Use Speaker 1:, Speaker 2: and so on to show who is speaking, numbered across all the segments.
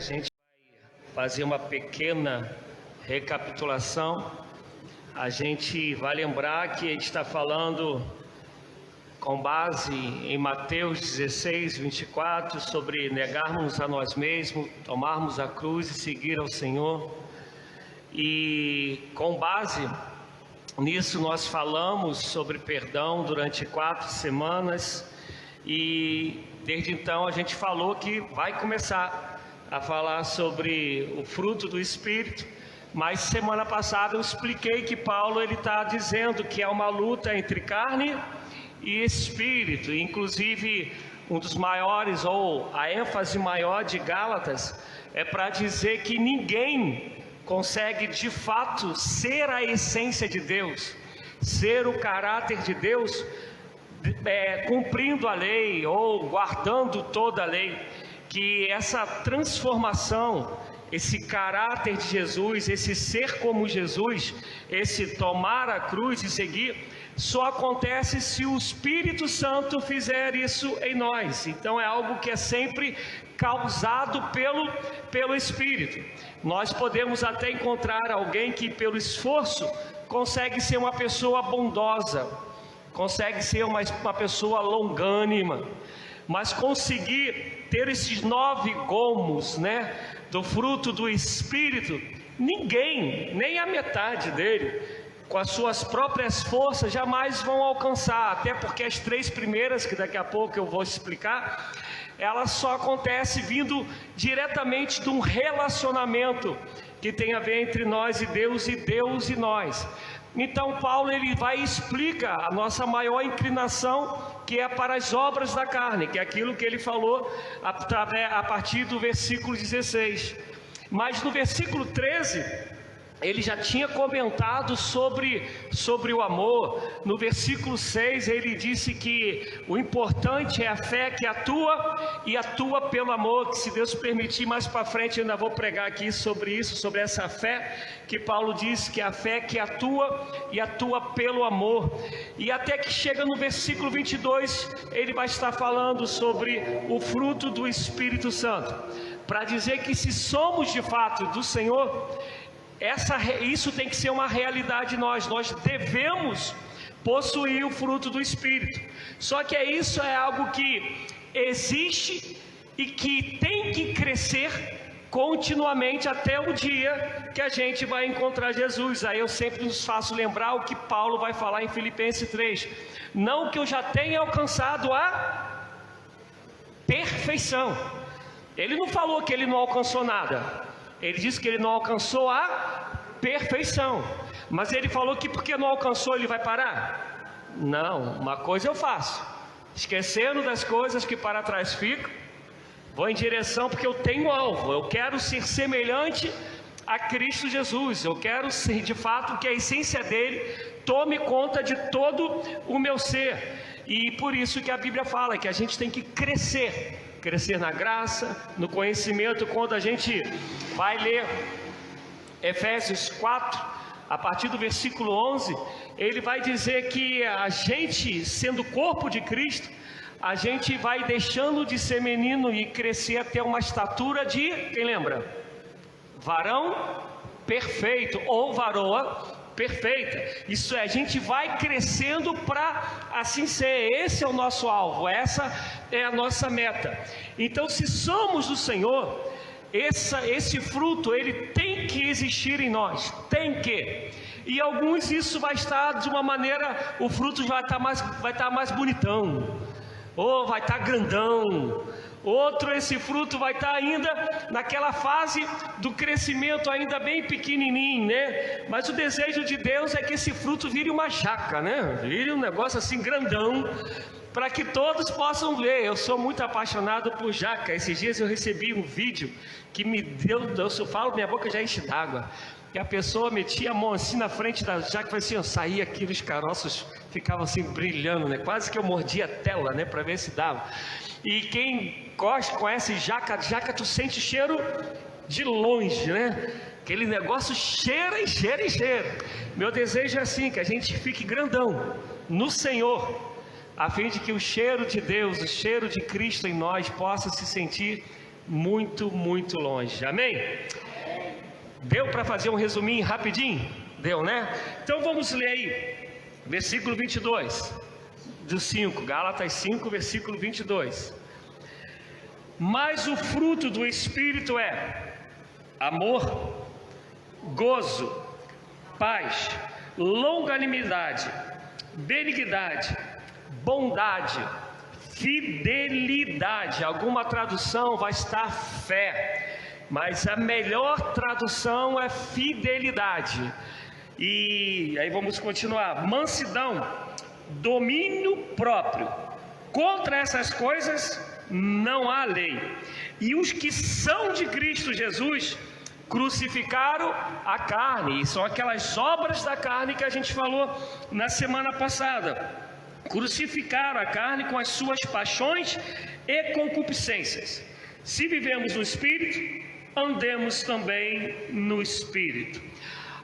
Speaker 1: gente vai fazer uma pequena recapitulação. A gente vai lembrar que a gente está falando com base em Mateus 16, 24, sobre negarmos a nós mesmos, tomarmos a cruz e seguir ao Senhor. E com base nisso nós falamos sobre perdão durante 4 semanas, e desde então a gente falou que vai começar a falar sobre o fruto do Espírito. Mas semana passada eu expliquei que Paulo está dizendo que é uma luta entre carne e espírito. Inclusive um dos maiores, ou a ênfase maior de Gálatas, é para dizer que ninguém consegue de fato ser a essência de Deus, ser o caráter de Deus, cumprindo a lei ou guardando toda a lei. Que essa transformação, esse caráter de Jesus, esse ser como Jesus, esse tomar a cruz e seguir, só acontece se o Espírito Santo fizer isso em nós. Então é algo que é sempre causado pelo Espírito. Nós podemos até encontrar alguém que pelo esforço consegue ser uma pessoa bondosa, consegue ser uma pessoa longânima, mas conseguir ter esses 9 gomos, do fruto do Espírito, ninguém, nem a metade dele, com as suas próprias forças, jamais vão alcançar. Até porque as 3 primeiras, que daqui a pouco eu vou explicar, elas só acontecem vindo diretamente de um relacionamento que tem a ver entre nós e Deus e nós. Então Paulo vai e explica a nossa maior inclinação, que é para as obras da carne, que é aquilo que ele falou a partir do versículo 16. Mas no versículo 13, ele já tinha comentado sobre o amor. No versículo 6 ele disse que o importante é a fé que atua, e atua pelo amor, que se Deus permitir mais para frente eu ainda vou pregar aqui sobre isso, sobre essa fé, que Paulo diz que é a fé que atua e atua pelo amor. E até que chega no versículo 22, ele vai estar falando sobre o fruto do Espírito Santo, para dizer que se somos de fato do Senhor, isso tem que ser uma realidade. Nós devemos possuir o fruto do Espírito. Só que isso é algo que existe e que tem que crescer continuamente até o dia que a gente vai encontrar Jesus. Aí eu sempre nos faço lembrar o que Paulo vai falar em Filipenses 3. Não que eu já tenha alcançado a perfeição. Ele não falou que ele não alcançou nada. Ele disse que ele não alcançou a perfeição. Mas ele falou que porque não alcançou ele vai parar? Não, uma coisa eu faço, esquecendo das coisas que para trás ficam, vou em direção, porque eu tenho alvo. Eu quero ser semelhante a Cristo Jesus. Eu quero ser de fato que a essência dele tome conta de todo o meu ser. E por isso que a Bíblia fala que a gente tem que crescer na graça, no conhecimento. Quando a gente vai ler Efésios 4, a partir do versículo 11, ele vai dizer que a gente, sendo corpo de Cristo, a gente vai deixando de ser menino e crescer até uma estatura de, quem lembra? Varão perfeito, ou varoa perfeita. Isso é, a gente vai crescendo para assim ser. Esse é o nosso alvo, essa é a nossa meta. Então, se somos do Senhor, esse fruto ele tem que existir em nós, tem que. E alguns isso vai estar de uma maneira, o fruto vai estar mais bonitão, ou vai estar grandão. Outro, esse fruto vai estar ainda naquela fase do crescimento ainda bem pequenininho, Mas o desejo de Deus é que esse fruto vire uma jaca, Vire um negócio assim grandão, para que todos possam ver. Eu sou muito apaixonado por jaca. Esses dias eu recebi um vídeo que me deu, eu falo, minha boca já enche d'água. E a pessoa metia a mão assim na frente da jaca, assim, eu saía aqui, os caroços ficavam assim brilhando, Quase que eu mordia a tela, para ver se dava. E quem conhece jaca, tu sente cheiro de longe, Aquele negócio cheira e cheira e cheira. Meu desejo é assim, que a gente fique grandão no Senhor, a fim de que o cheiro de Deus, o cheiro de Cristo em nós possa se sentir muito, muito longe. Amém? Deu para fazer um resuminho rapidinho? Deu, né? Então vamos ler aí, versículo 22, do 5, Gálatas 5, versículo 22. Mas o fruto do Espírito é amor, gozo, paz, longanimidade, benignidade, bondade, fidelidade. Alguma tradução vai estar fé, mas a melhor tradução é fidelidade. E aí vamos continuar. Mansidão, domínio próprio. Contra essas coisas não há lei. E os que são de Cristo Jesus crucificaram a carne. E são aquelas obras da carne que a gente falou na semana passada. Crucificaram a carne com as suas paixões e concupiscências. Se vivemos no Espírito, andemos também no Espírito.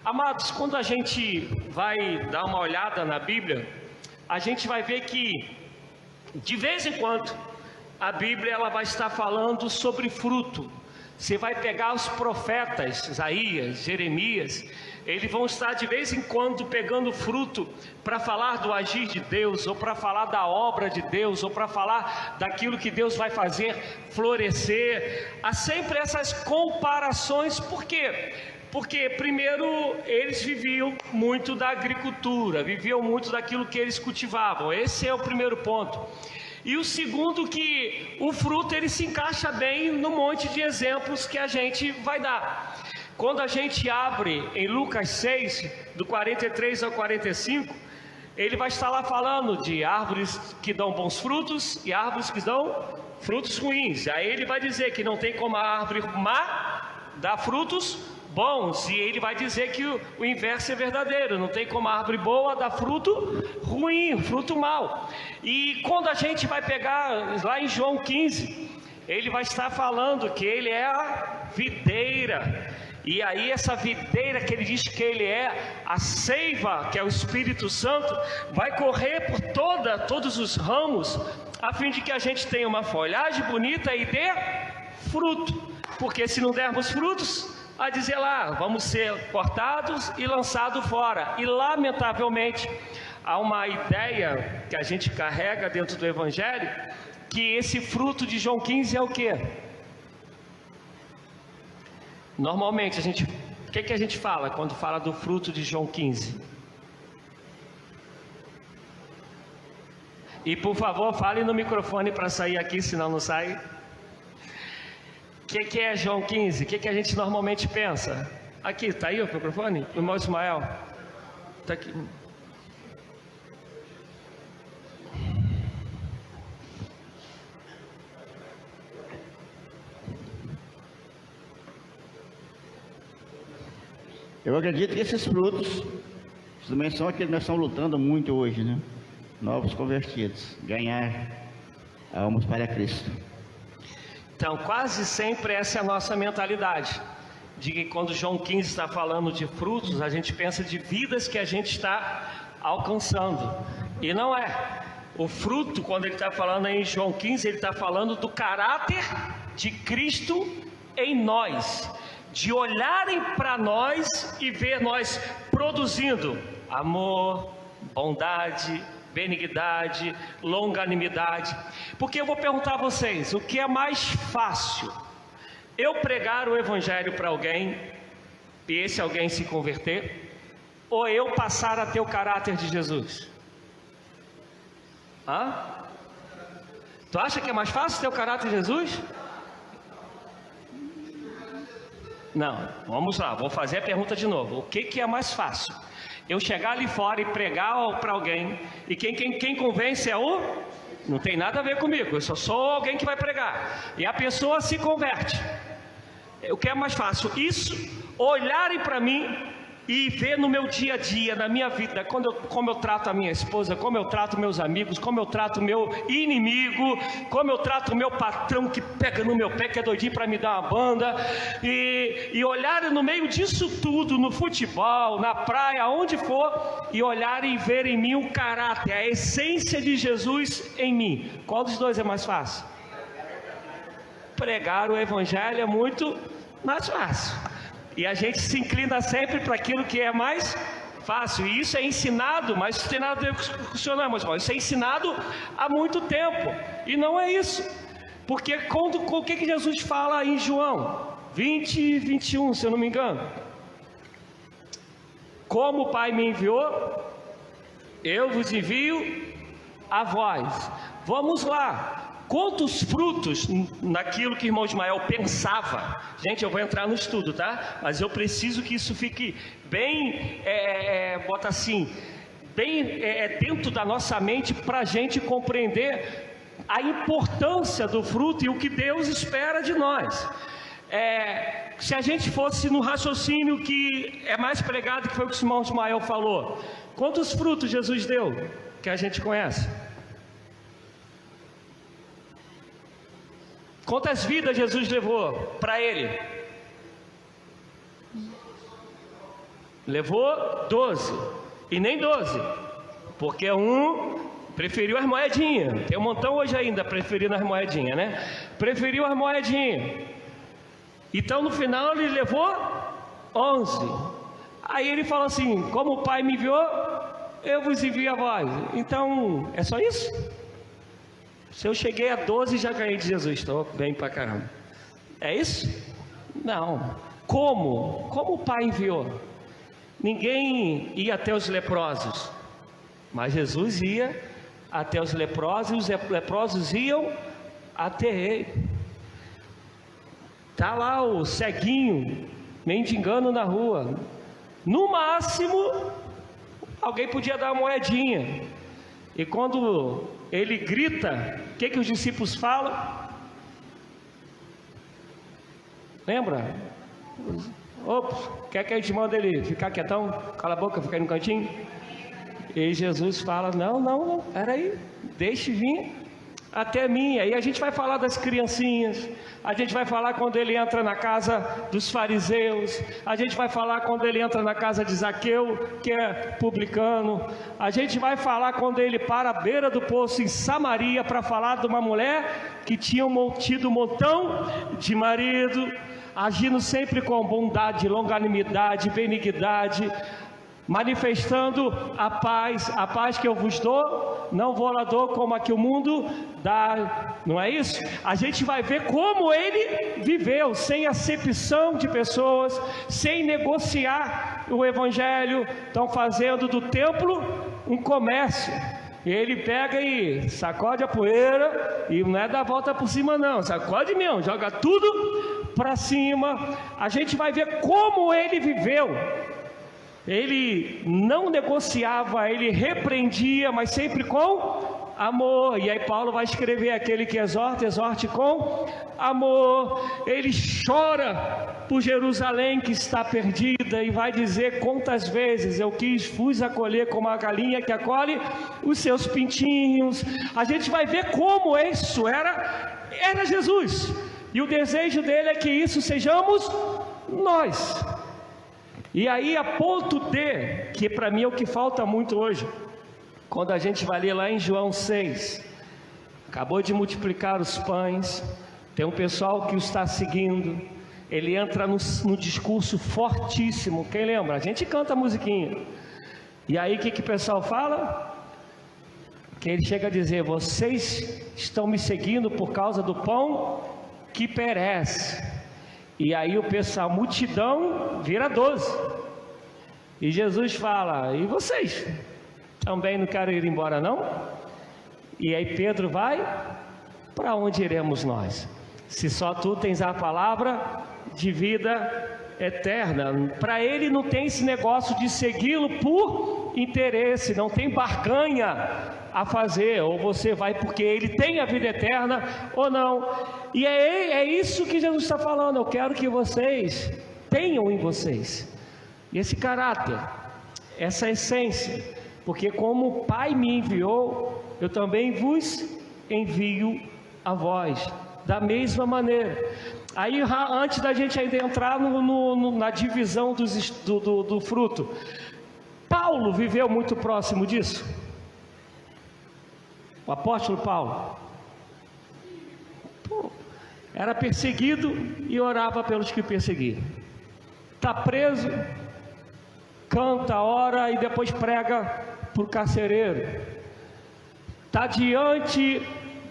Speaker 1: Amados, quando a gente vai dar uma olhada na Bíblia, a gente vai ver que, de vez em quando, a Bíblia ela vai estar falando sobre fruto. Você vai pegar os profetas, Isaías, Jeremias, eles vão estar de vez em quando pegando fruto para falar do agir de Deus, ou para falar da obra de Deus, ou para falar daquilo que Deus vai fazer florescer. Há sempre essas comparações. Por quê? Porque primeiro eles viviam muito da agricultura, viviam muito daquilo que eles cultivavam. Esse é o primeiro ponto. E o segundo, que o fruto ele se encaixa bem no monte de exemplos que a gente vai dar. Quando a gente abre em Lucas 6, do 43 ao 45, ele vai estar lá falando de árvores que dão bons frutos e árvores que dão frutos ruins. Aí ele vai dizer que não tem como a árvore má dar frutos bons, e ele vai dizer que o inverso é verdadeiro, não tem como a árvore boa dar fruto ruim, fruto mau. E quando a gente vai pegar lá em João 15, ele vai estar falando que ele é a videira, e aí essa videira que ele diz que ele é, a seiva, que é o Espírito Santo, vai correr por todos os ramos, a fim de que a gente tenha uma folhagem bonita e dê fruto, porque se não dermos frutos, a dizer lá, vamos ser cortados e lançados fora. E lamentavelmente há uma ideia que a gente carrega dentro do Evangelho, que esse fruto de João 15 é o quê? Normalmente o que a gente fala quando fala do fruto de João 15? E por favor, fale no microfone para sair aqui, senão não sai. O que é João 15? O que a gente normalmente pensa? Aqui, está aí o microfone? O irmão Ismael? Está aqui.
Speaker 2: Eu acredito que esses frutos também são aqueles que nós estamos lutando muito hoje, né? Novos convertidos, ganhar almas para Cristo.
Speaker 1: Então, quase sempre essa é a nossa mentalidade, de que quando João 15 está falando de frutos, a gente pensa de vidas que a gente está alcançando, e não é. O fruto, quando ele está falando em João 15, ele está falando do caráter de Cristo em nós, de olharem para nós e ver nós produzindo amor, bondade, benignidade, longanimidade. Porque eu vou perguntar a vocês, o que é mais fácil? Eu pregar o Evangelho para alguém e esse alguém se converter, ou eu passar a ter o caráter de Jesus? Tu acha que é mais fácil ter o caráter de Jesus? Não, vamos lá, vou fazer a pergunta de novo. O que é mais fácil? Eu chegar ali fora e pregar para alguém, e quem convence é o... Não tem nada a ver comigo, eu só sou alguém que vai pregar, e a pessoa se converte. O que é mais fácil? Isso, olharem para mim e ver no meu dia a dia, na minha vida, como eu trato a minha esposa, como eu trato meus amigos, como eu trato o meu inimigo, como eu trato o meu patrão que pega no meu pé, que é doidinho para me dar uma banda, e olharem no meio disso tudo, no futebol, na praia, onde for, e olharem e verem em mim o caráter, a essência de Jesus em mim. Qual dos dois é mais fácil? pregar o evangelho é muito mais fácil. E a gente se inclina sempre para aquilo que é mais fácil. E isso é ensinado, mas isso tem nada a ver com o senhor, não, mas isso é ensinado há muito tempo. E não é isso. Porque o que Jesus fala em João 20 e 21, se eu não me engano? Como o Pai me enviou, eu vos envio a vós. Vamos lá. Quantos frutos naquilo que o irmão Ismael pensava? Gente, eu vou entrar no estudo, tá? Mas eu preciso que isso fique bem, bota assim, bem dentro da nossa mente, para a gente compreender a importância do fruto e o que Deus espera de nós. Se a gente fosse no raciocínio que é mais pregado, que foi o que o irmão Ismael falou, quantos frutos Jesus deu, que a gente conhece? Quantas vidas Jesus levou para ele? Levou 12, e nem 12, porque um preferiu as moedinhas. Tem um montão hoje ainda preferindo as moedinhas, né? Preferiu as moedinhas. Então no final ele levou 11. Aí ele fala assim: como o Pai me enviou, eu vos envio a vós. Então é só isso? Se eu cheguei a 12, já ganhei de Jesus, estou bem pra caramba. É isso? Não. Como o Pai enviou? Ninguém ia até os leprosos, mas Jesus ia até os leprosos, e os leprosos iam até ele. Está lá o ceguinho mendigando na rua. No máximo, alguém podia dar uma moedinha. E quando ele grita, o que os discípulos falam? Lembra? Opa, quer que a gente manda ele ficar quietão? Cala a boca, ficar aí no cantinho? E Jesus fala: não, peraí, deixe vir até mim. Aí a gente vai falar das criancinhas, a gente vai falar quando ele entra na casa dos fariseus, a gente vai falar quando ele entra na casa de Zaqueu, que é publicano, a gente vai falar quando ele para à beira do poço em Samaria para falar de uma mulher que tinha tido um montão de marido, agindo sempre com bondade, longanimidade, benignidade, manifestando a paz que eu vos dou, não vou lá dou como a que o mundo dá, não é isso? A gente vai ver como ele viveu, sem acepção de pessoas, sem negociar o evangelho. Estão fazendo do templo um comércio, e ele pega e sacode a poeira, e não é dar volta por cima não, sacode mesmo, joga tudo para cima. A gente vai ver como ele viveu. Ele não negociava, ele repreendia, mas sempre com amor. E aí Paulo vai escrever: aquele que exorta, exorte com amor. Ele chora por Jerusalém que está perdida, e vai dizer: quantas vezes eu fui acolher como a galinha que acolhe os seus pintinhos. A gente vai ver como isso era Jesus, e o desejo dele é que isso sejamos nós. E aí, a ponto de, que para mim é o que falta muito hoje, quando a gente vai ler lá em João 6, acabou de multiplicar os pães, tem um pessoal que o está seguindo, ele entra no discurso fortíssimo. Quem lembra? A gente canta a musiquinha, e aí o que o pessoal fala? Que ele chega a dizer: vocês estão me seguindo por causa do pão que perece. E aí o pessoal, a multidão, vira 12. E Jesus fala: e vocês? Também não querem ir embora não? E aí Pedro vai: para onde iremos nós? Se só tu tens a palavra de vida eterna. Para ele não tem esse negócio de segui-lo por interesse, não tem barganha a fazer, ou você vai porque ele tem a vida eterna ou não. E é isso que Jesus está falando: eu quero que vocês tenham em vocês esse caráter, essa essência, porque como o Pai me enviou, eu também vos envio a vós, da mesma maneira. Aí, antes da gente ainda entrar na divisão do fruto, Paulo viveu muito próximo disso. O apóstolo Paulo. era perseguido e orava pelos que perseguiam. Está preso, canta, ora e depois prega para o carcereiro. Está diante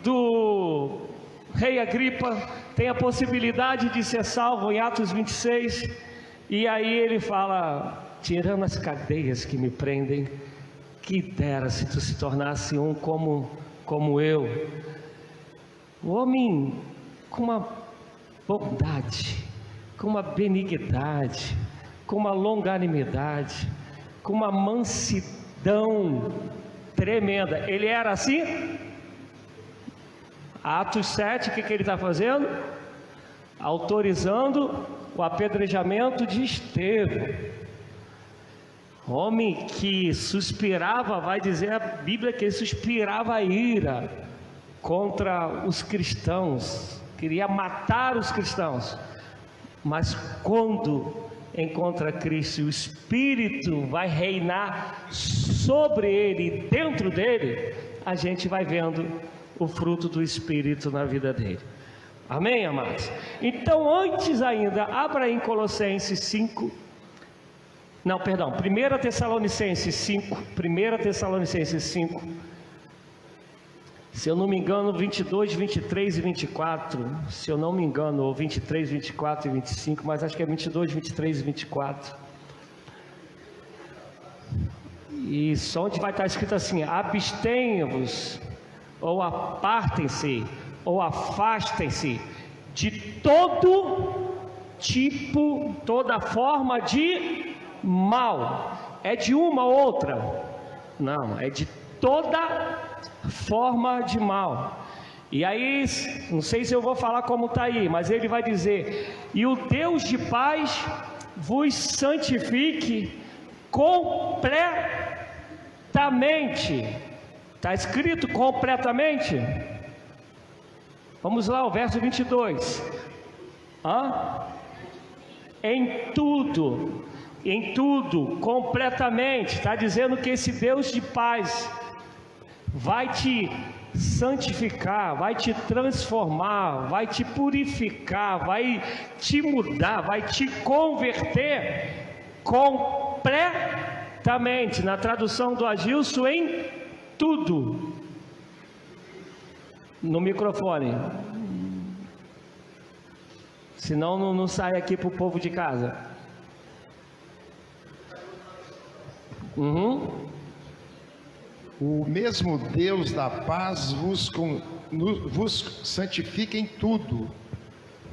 Speaker 1: do rei Agripa, tem a possibilidade de ser salvo em Atos 26, e aí ele fala: tirando as cadeias que me prendem, que dera se tu se tornasse um como eu. O homem com uma bondade, com uma benignidade, com uma longanimidade, com uma mansidão tremenda. Ele era assim? Atos 7, o que ele está fazendo? Autorizando o apedrejamento de Estevão. Homem que suspirava, vai dizer a Bíblia que ele suspirava a ira contra os cristãos, queria matar os cristãos. Mas quando encontra Cristo, o Espírito vai reinar sobre ele, dentro dele, a gente vai vendo o fruto do Espírito na vida dele. Amém, amados? Então, antes ainda, abra em Colossenses 5, não, perdão, 1 Tessalonicenses 5, 1 Tessalonicenses 5, se eu não me engano, 22, 23 e 24, se eu não me engano, ou 23, 24 e 25, mas acho que é 22, 23 e 24. E só onde vai estar escrito assim: abstenham-vos, ou apartem-se, ou afastem-se de todo tipo, toda forma de mal. É de uma ou outra? Não, é de toda forma de mal. E aí, não sei se eu vou falar como está aí, mas ele vai dizer: e o Deus de paz vos santifique completamente. Está escrito completamente? Vamos lá, o verso 22. Em tudo, completamente. Está dizendo que esse Deus de paz vai te santificar, vai te transformar, vai te purificar, vai te mudar, vai te converter completamente. Na tradução do Agilson, em tudo. No microfone, senão não sai aqui para o povo de casa.
Speaker 3: O mesmo Deus da paz vos santifica em tudo.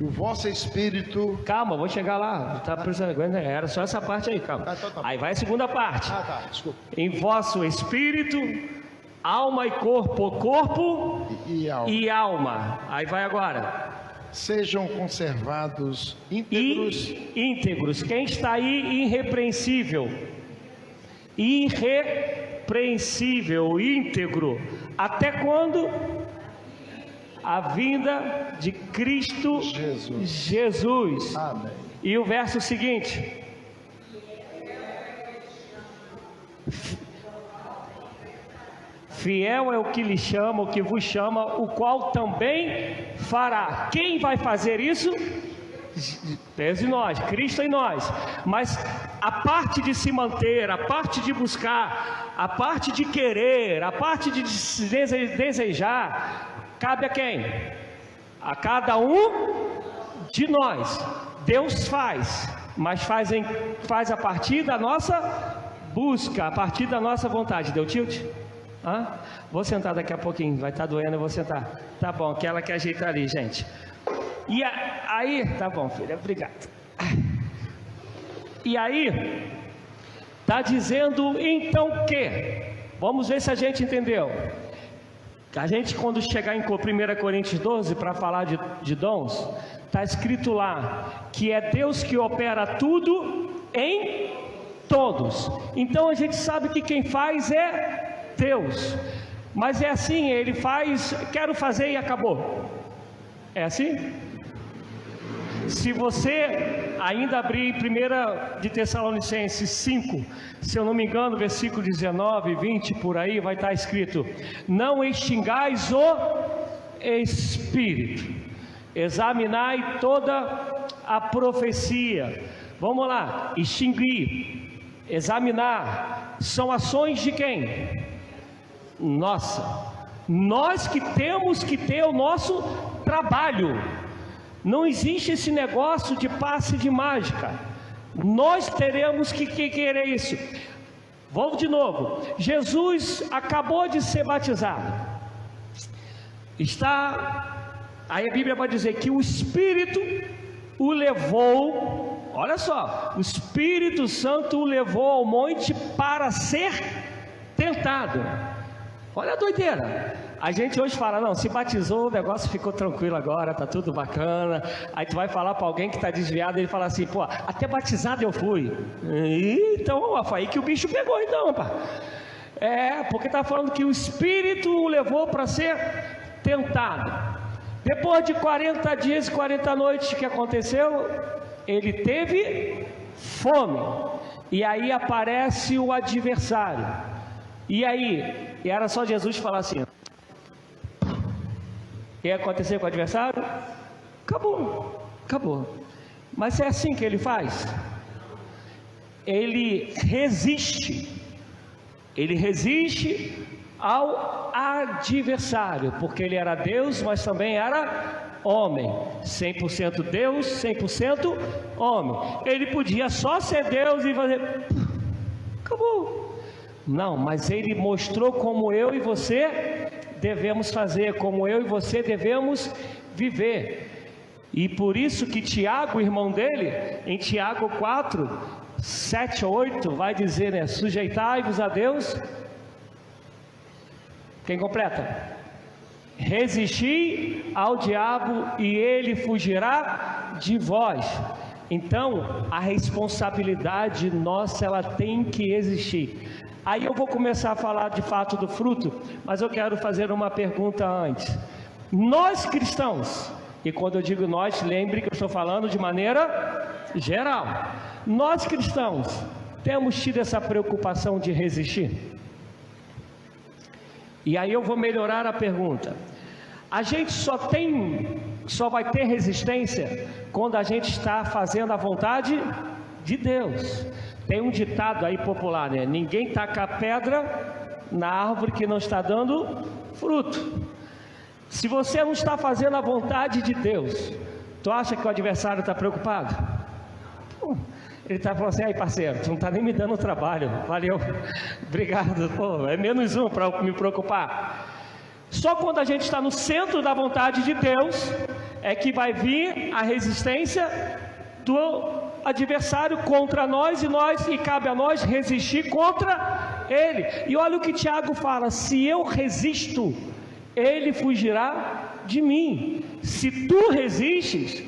Speaker 3: O vosso espírito...
Speaker 1: Calma, vou chegar lá. Tá precisando, era só essa parte aí, calma.
Speaker 3: Então tá.
Speaker 1: Aí vai a segunda parte.
Speaker 3: Desculpa.
Speaker 1: Em vosso espírito, alma e corpo e alma. Aí vai agora.
Speaker 3: Sejam conservados íntegros.
Speaker 1: Íntegros. Quem está aí irrepreensível? Irrepreensível, íntegro. Até quando? A vinda de Cristo Jesus.
Speaker 3: Amém.
Speaker 1: E o verso seguinte: fiel é o que lhe chama, o que vos chama, o qual também fará. Quem vai fazer isso? Deus em nós, Cristo em nós. Mas a parte de se manter, a parte de buscar, a parte de querer, a parte de desejar, cabe a quem? A cada um de nós. Deus faz, mas faz a partir da nossa busca, a partir da nossa vontade. Deu tilt? Vou sentar daqui a pouquinho, vai estar doendo, eu vou sentar. Tá bom, aquela que ajeita ali, gente. E aí, tá bom, filha, obrigado. E aí, tá dizendo então que, vamos ver se a gente entendeu. A gente, quando chegar em 1 Coríntios 12, para falar de dons, está escrito lá que é Deus que opera tudo em todos. Então a gente sabe que quem faz é Deus. Mas é assim, ele faz, quero fazer e acabou. É assim? Se você ainda abrir 1 de Tessalonicenses 5, se eu não me engano, versículo 19, 20, por aí, vai estar escrito: não extingais o Espírito. examinai toda a profecia. Vamos lá, extinguir, examinar, são ações de quem? Nossa. Nós que temos que ter o nosso trabalho. Não existe esse negócio de passe de mágica. Nós teremos que querer isso. Vamos de novo. Jesus acabou de ser batizado. Aí a Bíblia vai dizer que o Espírito o levou. Olha só, o Espírito Santo o levou ao monte para ser tentado. Olha a doideira. A gente hoje fala, não, se batizou, o negócio ficou tranquilo agora, tá tudo bacana. Aí tu vai falar para alguém que está desviado, ele fala assim, pô, até batizado eu fui. Então, foi aí que o bicho pegou então, pá. Porque está falando que o Espírito o levou para ser tentado. Depois de 40 dias e 40 noites, o que aconteceu? Ele teve fome. E aí aparece o adversário. E aí, era só Jesus falar assim. O que ia acontecer com o adversário? Acabou. Mas é assim que ele faz. Ele resiste ao adversário, porque ele era Deus, mas também era homem, 100% Deus, 100% homem. Ele podia só ser Deus e fazer, acabou. Não, mas ele mostrou como eu e você devemos fazer, como eu e você devemos viver. E por isso que Tiago, irmão dele, em Tiago 4, 7 ou 8, vai dizer, né? Sujeitai-vos a Deus. Quem completa? Resisti ao diabo e ele fugirá de vós. Então, a responsabilidade nossa, ela tem que existir. Aí eu vou começar a falar de fato do fruto, mas eu quero fazer uma pergunta antes. Nós cristãos, e quando eu digo nós, lembre que eu estou falando de maneira geral. Nós cristãos temos tido essa preocupação de resistir? E aí eu vou melhorar a pergunta. A gente só vai ter resistência quando a gente está fazendo a vontade de Deus. Tem um ditado aí popular, né? Ninguém taca pedra na árvore que não está dando fruto. Se você não está fazendo a vontade de Deus, tu acha que o adversário está preocupado? Ele está falando assim, aí parceiro, tu não está nem me dando trabalho, valeu, obrigado, pô, é menos um para me preocupar. Só quando a gente está no centro da vontade de Deus, é que vai vir a resistência do adversário contra nós, e cabe a nós resistir contra ele. E olha o que Tiago fala, se eu resisto, ele fugirá de mim. Se tu resistes,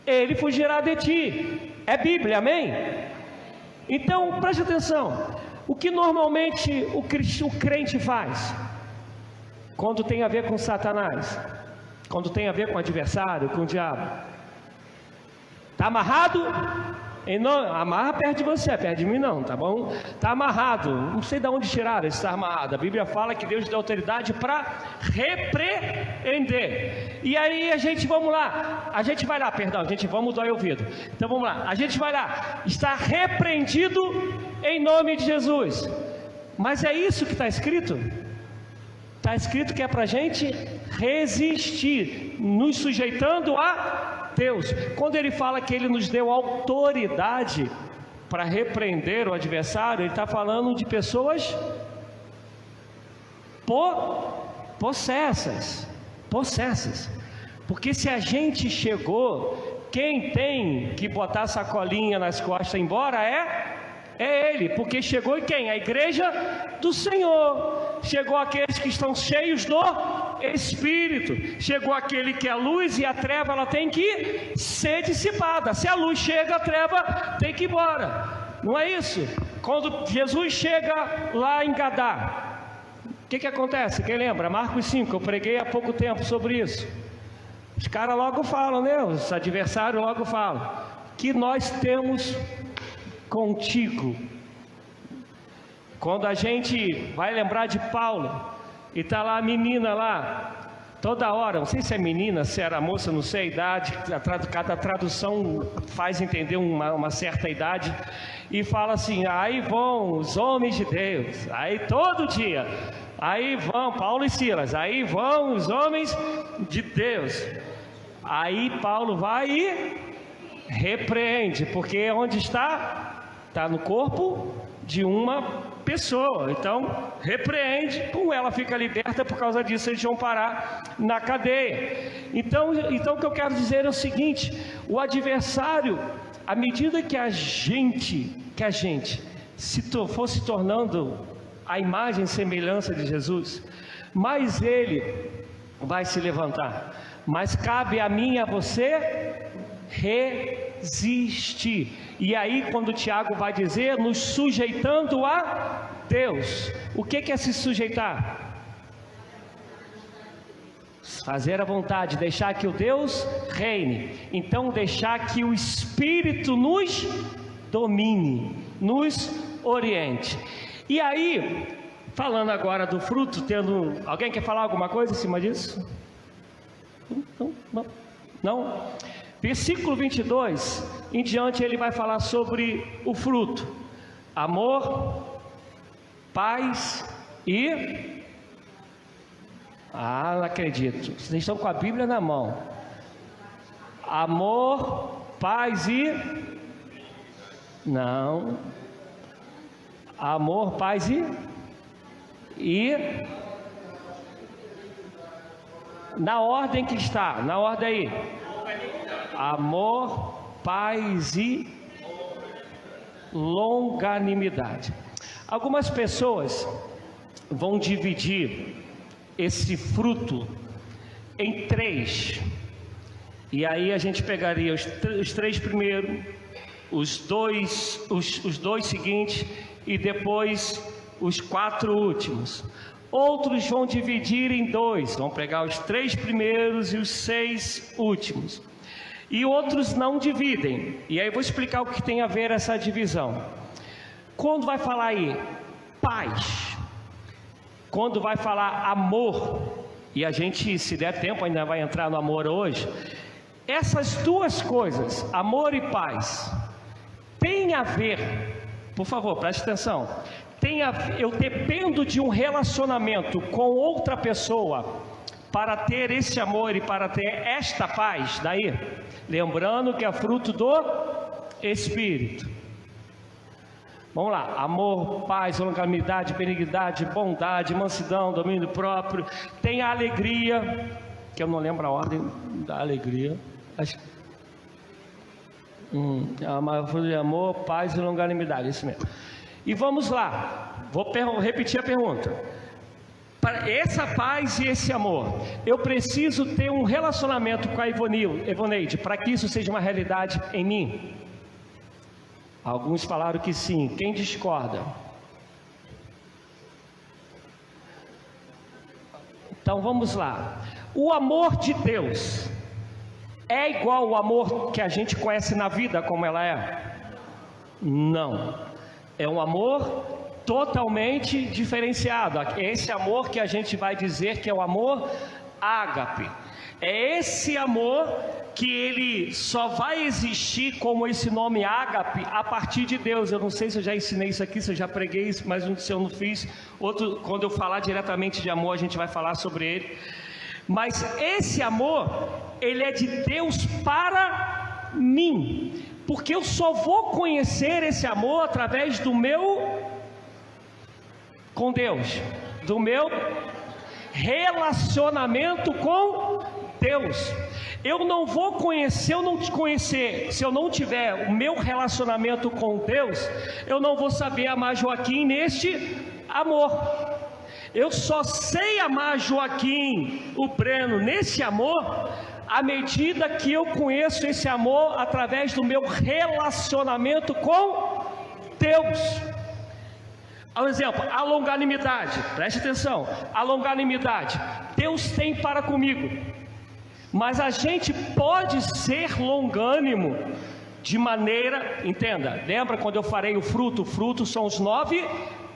Speaker 1: ele fugirá de ti. É Bíblia, amém? Então, preste atenção. O que normalmente o crente faz? Quando tem a ver com Satanás, quando tem a ver com o adversário, com o diabo. Está amarrado? Amarra perto de você, perto de mim não, tá bom? Está amarrado, não sei de onde tiraram esse estar amarrado. A Bíblia fala que Deus dá autoridade para repreender. E aí vamos lá, vamos mudar o ouvido. Então vamos lá, a gente vai lá, está repreendido em nome de Jesus. Mas é isso que está escrito? Está escrito que é para a gente resistir, nos sujeitando a Deus. Quando ele fala que ele nos deu autoridade para repreender o adversário, ele está falando de pessoas possessas. Porque se a gente chegou, quem tem que botar a sacolinha nas costas e ir embora é ele, porque chegou e quem? A igreja do Senhor. Chegou aqueles que estão cheios do Espírito. Chegou aquele que é a luz, e a treva ela tem que ser dissipada. Se a luz chega, a treva tem que ir embora. Não é isso? Quando Jesus chega lá em Gadá, o que acontece? Quem lembra? Marcos 5, eu preguei há pouco tempo sobre isso. Os caras logo falam, né? Os adversários logo falam que nós temos contigo. Quando a gente vai lembrar de Paulo, e está lá a menina lá, toda hora, não sei se é menina, se era moça, não sei a idade, cada tradução faz entender uma certa idade, e fala assim: aí vão os homens de Deus, aí todo dia, aí vão Paulo e Silas, aí vão os homens de Deus. Aí Paulo vai e repreende, porque onde está? Está no corpo de uma pessoa. Então repreende, ela fica liberta. Por causa disso eles vão parar na cadeia. Então o que eu quero dizer é o seguinte: o adversário, à medida que a gente for se tornando a imagem e semelhança de Jesus, mais ele vai se levantar. Mas cabe a mim e a você resistir. E aí, quando o Tiago vai dizer, nos sujeitando a Deus. O que é se sujeitar? Fazer a vontade, deixar que o Deus reine. Então, deixar que o Espírito nos domine, nos oriente. E aí, falando agora do fruto, alguém quer falar alguma coisa em cima disso? Não? Versículo 22 em diante, ele vai falar sobre o fruto: amor, paz e... não acredito, vocês estão com a Bíblia na mão. Amor, paz e... Não. Amor, paz e... Na ordem que está, na ordem aí: amor, paz e longanimidade. Algumas pessoas vão dividir esse fruto em 3. E aí a gente pegaria os 3 primeiros, os dois seguintes e depois os 4 últimos. Outros vão dividir em 2, vão pegar os 3 primeiros e os 6 últimos. E outros não dividem. E aí eu vou explicar o que tem a ver essa divisão. Quando vai falar aí paz, quando vai falar amor, e a gente, se der tempo, ainda vai entrar no amor hoje. Essas duas coisas, amor e paz, tem a ver, por favor, preste atenção. Eu dependo de um relacionamento com outra pessoa para ter esse amor e para ter esta paz. Daí, lembrando que é fruto do Espírito. Vamos lá: amor, paz, longanimidade, benignidade, bondade, mansidão, domínio próprio. Tem a alegria, que eu não lembro a ordem da alegria. Fruto de amor, paz e longanimidade, isso mesmo. E vamos lá, vou repetir a pergunta. Para essa paz e esse amor, eu preciso ter um relacionamento com a Ivoneide para que isso seja uma realidade em mim? Alguns falaram que sim. Quem discorda? Então vamos lá. O amor de Deus é igual ao amor que a gente conhece na vida como ela é? Não. É um amor totalmente diferenciado. Esse amor que a gente vai dizer que é o amor ágape. É esse amor que ele só vai existir como esse nome ágape a partir de Deus. Eu não sei se eu já ensinei isso aqui, se eu já preguei isso, mas se eu não fiz, quando eu falar diretamente de amor, a gente vai falar sobre ele. Mas esse amor, ele é de Deus para mim, porque eu só vou conhecer esse amor através do meu com Deus, do meu relacionamento com Deus. Eu não vou conhecer, se eu não te conhecer, se eu não tiver o meu relacionamento com Deus, eu não vou saber amar Joaquim neste amor. Eu só sei amar Joaquim, o Breno, nesse amor, à medida que eu conheço esse amor através do meu relacionamento com Deus. Por exemplo, a longanimidade, preste atenção, a longanimidade, Deus tem para comigo, mas a gente pode ser longânimo de maneira, entenda, lembra quando eu falei o fruto são os 9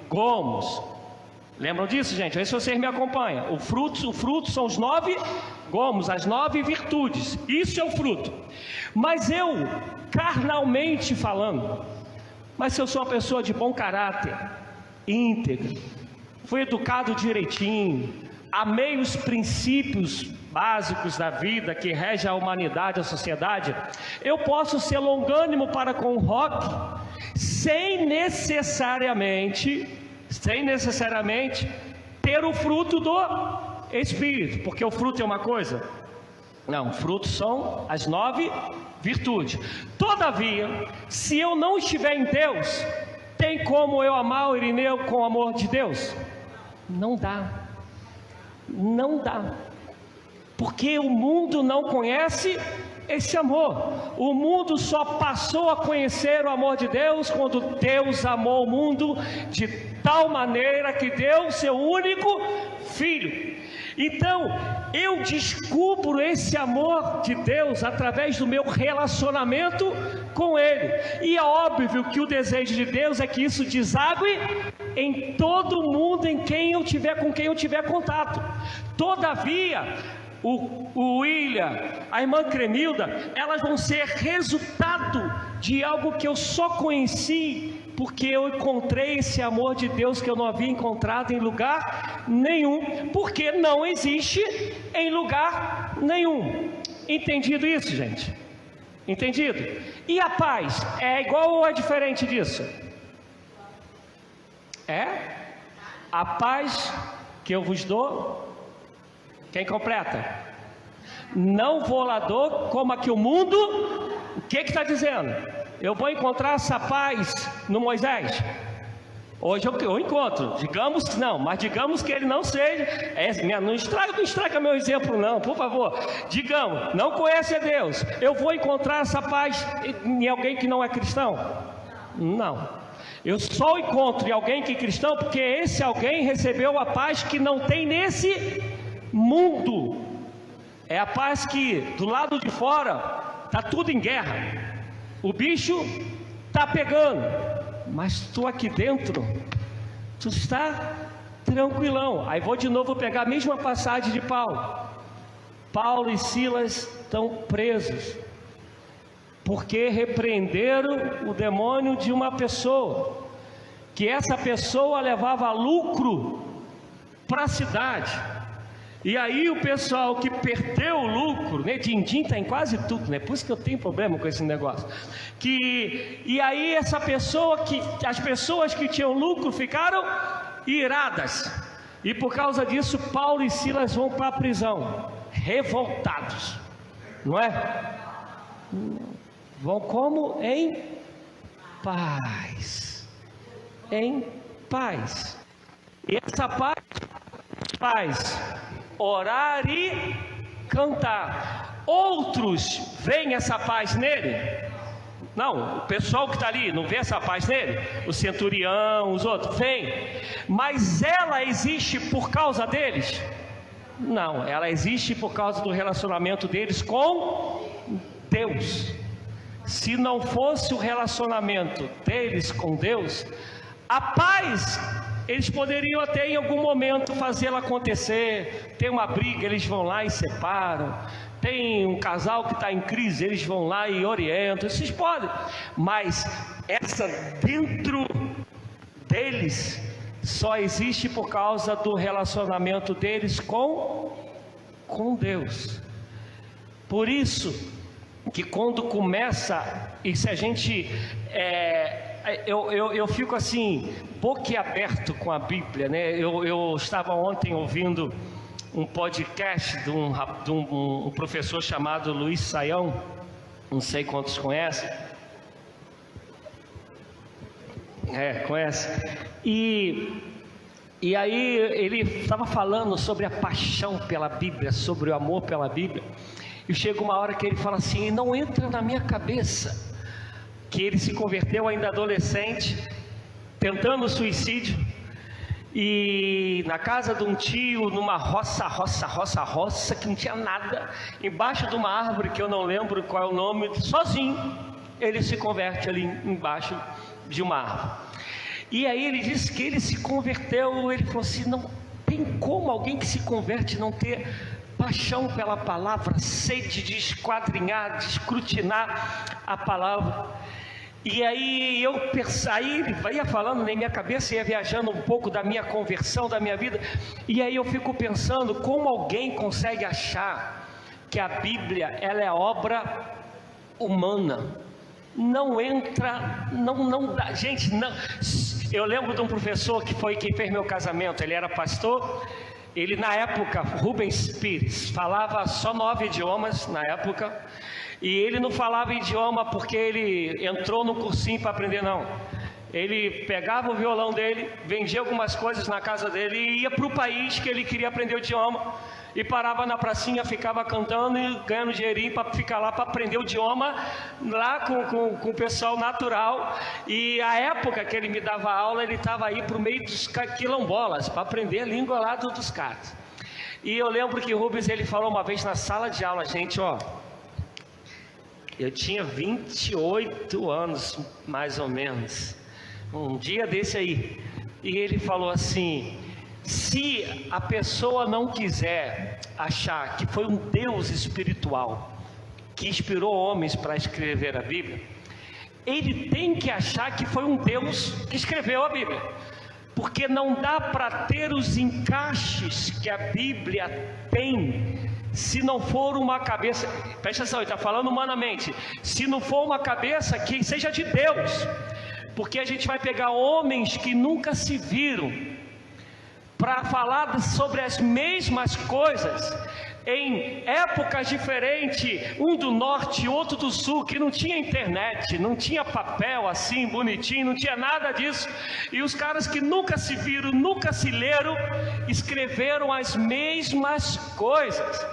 Speaker 1: gomos, Lembram disso, gente? Vê se vocês me acompanham. O fruto são os 9 gomos, as 9 virtudes. Isso é o fruto. Mas eu, carnalmente falando, mas se eu sou uma pessoa de bom caráter, íntegra, fui educado direitinho, amei os princípios básicos da vida que rege a humanidade, a sociedade, eu posso ser longânimo para com o Rock sem necessariamente ter o fruto do Espírito, porque o fruto é uma coisa? Não, o fruto são as 9 virtudes. Todavia, se eu não estiver em Deus, tem como eu amar o Irineu com o amor de Deus? Não dá, não dá, porque o mundo não conhece esse amor. O mundo só passou a conhecer o amor de Deus quando Deus amou o mundo de tal maneira que deu seu único Filho. Então, eu descubro esse amor de Deus através do meu relacionamento com Ele. E é óbvio que o desejo de Deus é que isso desague em todo mundo com quem eu tiver contato. Todavia, o William, a irmã Cremilda, elas vão ser resultado de algo que eu só conheci porque eu encontrei esse amor de Deus que eu não havia encontrado em lugar nenhum, porque não existe em lugar nenhum. Entendido isso, gente? Entendido? E a paz, é igual ou é diferente disso? É? A paz que eu vos dou, quem completa? Não vou lá dou como a que o mundo, o que está dizendo? Eu vou encontrar essa paz no Moisés? Hoje eu encontro, digamos que não, mas digamos que ele não seja, não estraga meu exemplo não, por favor. Digamos, não conhece a Deus, eu vou encontrar essa paz em alguém que não é cristão? Não, eu só encontro em alguém que é cristão porque esse alguém recebeu a paz que não tem nesse mundo. É a paz que do lado de fora está tudo em guerra, o bicho está pegando, mas tu aqui dentro, tu está tranquilão. Aí vou de novo pegar a mesma passagem de Paulo. Paulo e Silas estão presos, porque repreenderam o demônio de uma pessoa, que essa pessoa levava lucro para a cidade. E aí o pessoal que perdeu o lucro, né, din-din está em quase tudo, né? Por isso que eu tenho problema com esse negócio. E aí essa pessoa, as pessoas que tinham lucro ficaram iradas. E por causa disso Paulo e Silas vão para a prisão, revoltados, não é? Vão como? Em paz. Em paz. E essa paz faz orar e cantar. Outros veem essa paz nele? Não, o pessoal que está ali não vê essa paz nele? O centurião, os outros, vem. Mas ela existe por causa deles? Não, ela existe por causa do relacionamento deles com Deus. Se não fosse o relacionamento deles com Deus, a paz, eles poderiam até em algum momento fazê-la acontecer. Tem uma briga, eles vão lá e separam. Tem um casal que está em crise, eles vão lá e orientam. Vocês podem, mas essa dentro deles só existe por causa do relacionamento deles com Deus. Por isso que quando começa, e se a gente eu fico assim boquiaberto com a Bíblia, né? Eu estava ontem ouvindo um podcast de um professor chamado Luiz Saião, não sei quantos conhecem. Conhece? E aí ele estava falando sobre a paixão pela Bíblia, sobre o amor pela Bíblia. E chega uma hora que ele fala assim: não entra na minha cabeça que ele se converteu ainda adolescente, tentando suicídio, e na casa de um tio, numa roça, que não tinha nada, embaixo de uma árvore que eu não lembro qual é o nome, sozinho, ele se converte ali embaixo de uma árvore. E aí ele disse que ele se converteu. Ele falou assim: não tem como alguém que se converte não ter paixão pela palavra, sede de esquadrinhar, de escrutinar a palavra. E aí ele ia falando na minha cabeça, ia viajando um pouco da minha conversão, da minha vida. E aí eu fico pensando como alguém consegue achar que a Bíblia ela é obra humana. Não entra, não dá, gente, não. Eu lembro de um professor que foi quem fez meu casamento. Ele era pastor. Ele, na época, Rubens Pires, falava só 9 idiomas na época. E ele não falava idioma porque ele entrou no cursinho para aprender, não. Ele pegava o violão dele, vendia algumas coisas na casa dele e ia para o país que ele queria aprender o idioma. E parava na pracinha, ficava cantando e ganhando dinheirinho para ficar lá para aprender o idioma lá com o pessoal natural. E a época que ele me dava aula, ele estava aí para o meio dos quilombolas para aprender a língua lá dos caras. E eu lembro que o Rubens, ele falou uma vez na sala de aula: gente, ó, eu tinha 28 anos mais ou menos, um dia desse aí, e ele falou assim: se a pessoa não quiser achar que foi um Deus espiritual que inspirou homens para escrever a Bíblia, ele tem que achar que foi um Deus que escreveu a Bíblia, porque não dá para ter os encaixes que a Bíblia tem se não for uma cabeça. Presta atenção, ele está falando humanamente. Se não for uma cabeça que seja de Deus, porque a gente vai pegar homens que nunca se viram para falar sobre as mesmas coisas em épocas diferentes, um do norte e outro do sul, que não tinha internet, não tinha papel assim bonitinho, não tinha nada disso, e os caras que nunca se viram, nunca se leram, escreveram as mesmas coisas,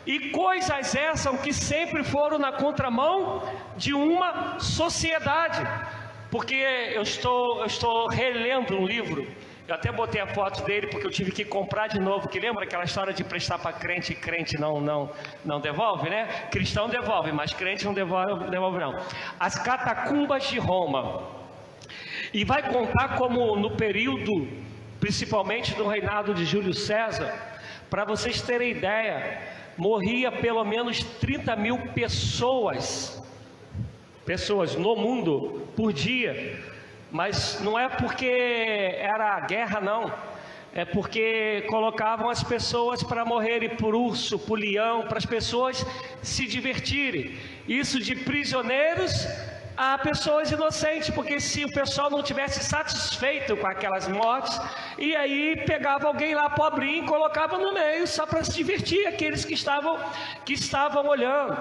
Speaker 1: e coisas essas que sempre foram na contramão de uma sociedade. Porque eu estou relendo um livro. Eu até botei a foto dele porque eu tive que comprar de novo, que lembra aquela história de prestar para crente e crente não devolve, né? Cristão devolve, mas crente não devolve não. As catacumbas de Roma. E vai contar como no período, principalmente do reinado de Júlio César, para vocês terem ideia, morria pelo menos 30 mil pessoas no mundo por dia. Mas não é porque era guerra, não. É porque colocavam as pessoas para morrerem por urso, por leão, para as pessoas se divertirem. Isso de prisioneiros a pessoas inocentes, porque se o pessoal não tivesse satisfeito com aquelas mortes, e aí pegava alguém lá pobrinho e colocava no meio só para se divertir, aqueles que estavam olhando.